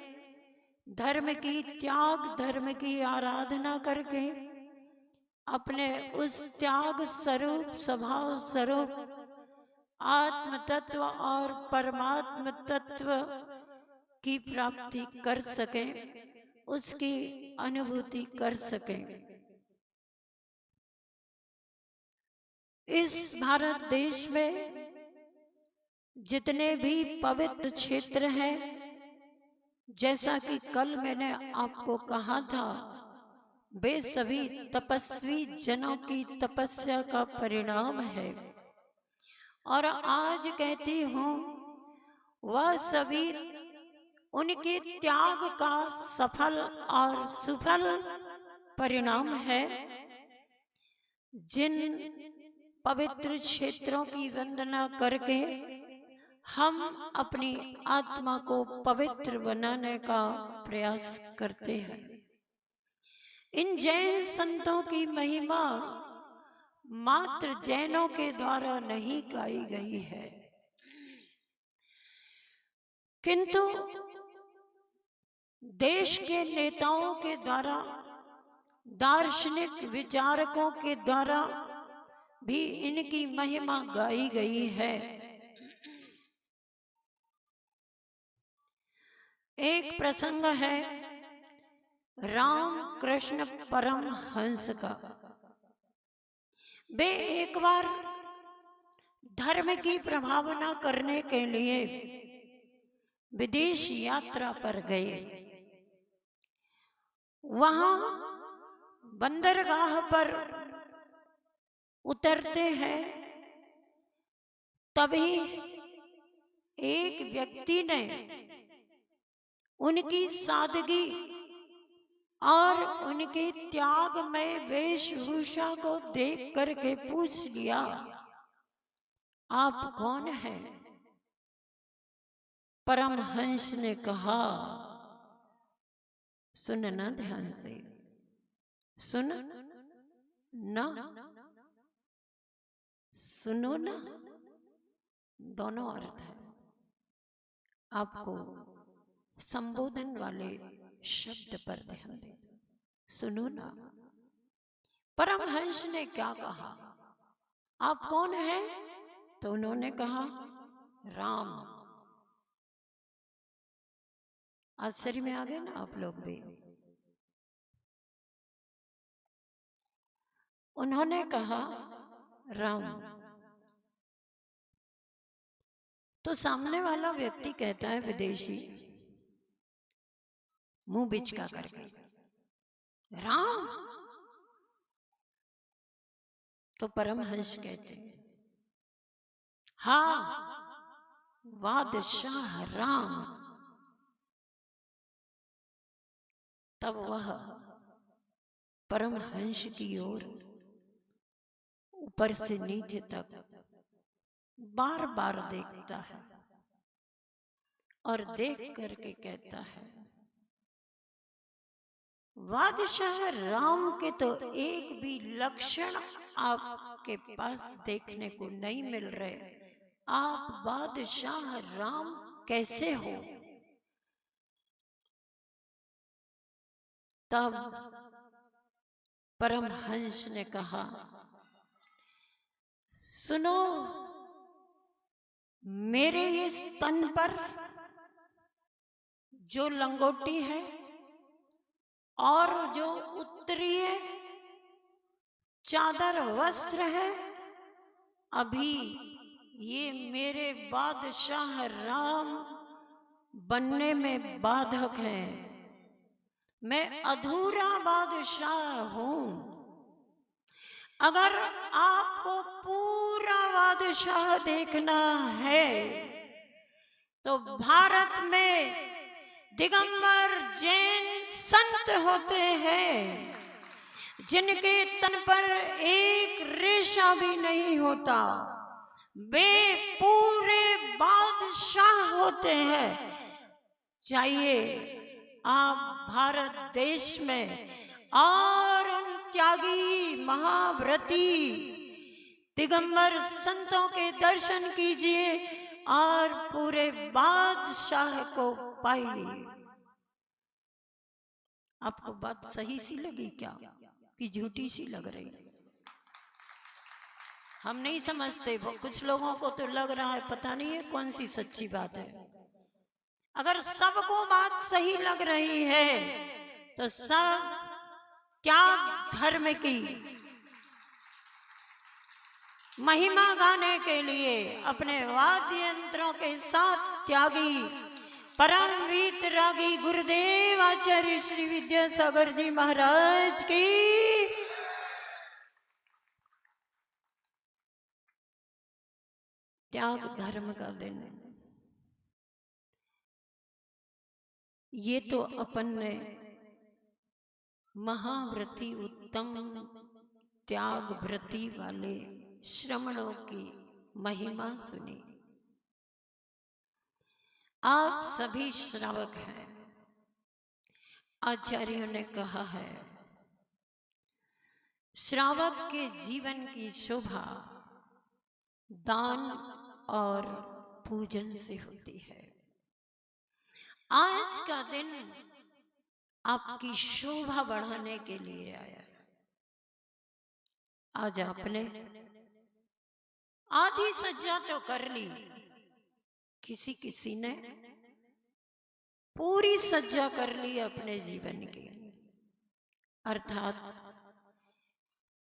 धर्म की, त्याग धर्म की आराधना करके अपने उस त्याग स्वरूप, स्वभाव स्वरूप आत्म तत्व और परमात्म तत्व की प्राप्ति कर सके, उसकी अनुभूति कर सके। इस भारत देश में जितने भी पवित्र क्षेत्र हैं, जैसा कि कल मैंने आपको कहा था, वे सभी तपस्वी जनों की तपस्या का परिणाम है। और आज कहती हूँ, वह सभी उनके त्याग का सफल और सुफल परिणाम है। जिन पवित्र क्षेत्रों की वंदना करके हम अपनी आत्मा को पवित्र बनाने का प्रयास करते हैं। इन जैन संतों की महिमा मात्र जैनों के द्वारा नहीं गाई गई है, किंतु देश के नेताओं के द्वारा, दार्शनिक विचारकों के द्वारा भी इनकी महिमा गाई गई है। एक प्रसंग है राम कृष्ण परमहंस का। वे एक बार धर्म की प्रभावना करने के लिए विदेश यात्रा पर गए। वहां बंदरगाह पर उतरते हैं, तभी एक व्यक्ति ने उनकी सादगी और उनके त्याग में वेशभूषा को देख करके पूछ लिया, आप कौन हैं? परमहंस ने कहा, सुनना ध्यान से, सुन ना, सुनो ना, दोनों अर्थ है। आपको संबोधन वाले शब्द पर ध्यान दें। सुनो ना। परमहंस ने क्या कहा? आप कौन हैं? तो उन्होंने कहा, राम। आश्चर्य में आ गए ना आप लोग भी। उन्होंने कहा राम। तो सामने वाला व्यक्ति कहता है, विदेशी, मुंह बिचका करके, राम। तो परमहंस कहते, हाँ, बादशाह राम। तब वह परमहंस की ओर ऊपर से नीचे तक बार बार देखता है और देख करके कहता है, बादशाह राम के तो एक भी लक्षण आपके पास देखने को नहीं मिल रहे, आप बादशाह राम कैसे हो? तब परमहंस ने कहा, सुनो, मेरे इस तन पर जो लंगोटी है और जो उत्तरीय चादर वस्त्र है, अभी ये मेरे बादशाह राम बनने में बाधक है। मैं अधूरा बादशाह हूं। अगर आपको पूरा बादशाह देखना है तो भारत में दिगंबर जैन संत होते हैं जिनके तन पर एक रेशा भी नहीं होता, वे पूरे बादशाह होते हैं। चाहिए आप भारत देश में और उन त्यागी महाव्रती दिगंबर संतों के दर्शन कीजिए और पूरे बादशाह को पाइए। आपको बात सही सी लगी क्या कि झूठी सी लग रही? हम नहीं समझते, वो कुछ लोगों को तो लग रहा है पता नहीं है कौन सी सच्ची बात है। अगर सबको बात सही लग रही है तो सब त्याग धर्म की महिमा गाने के लिए अपने वाद्य यंत्रों के साथ त्यागी परम वीतरागी गुरुदेव आचार्य श्री विद्यासागर जी महाराज की त्याग धर्म का दिन। ये तो अपन ने महाव्रती उत्तम त्याग व्रती वाले श्रमणों की महिमा सुनी। आप सभी श्रावक हैं। आचार्यों ने कहा है श्रावक के जीवन की शोभा दान और पूजन से होती है। आज का दिन आपकी शोभा बढ़ाने के लिए आया। आज आपने आधी सज्जा तो कर ली, किसी किसी ने पूरी सज्जा कर ली अपने जीवन की, अर्थात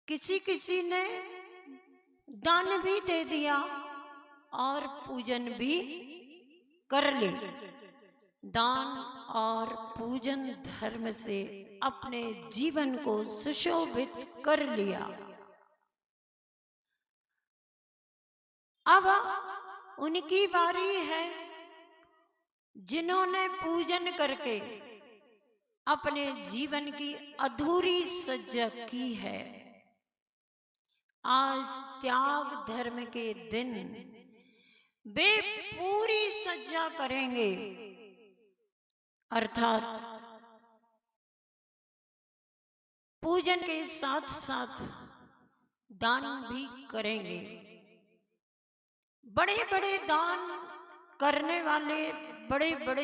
किसी किसी ने दान भी दे दिया और पूजन भी कर ली। दान और पूजन धर्म से अपने जीवन को सुशोभित कर लिया। अब उनकी बारी है जिन्होंने पूजन करके अपने जीवन की अधूरी सज्जा की है। आज त्याग धर्म के दिन वे पूरी सज्जा करेंगे, अर्थात पूजन के साथ साथ दान भी करेंगे। बड़े बड़े दान करने वाले बड़े बड़े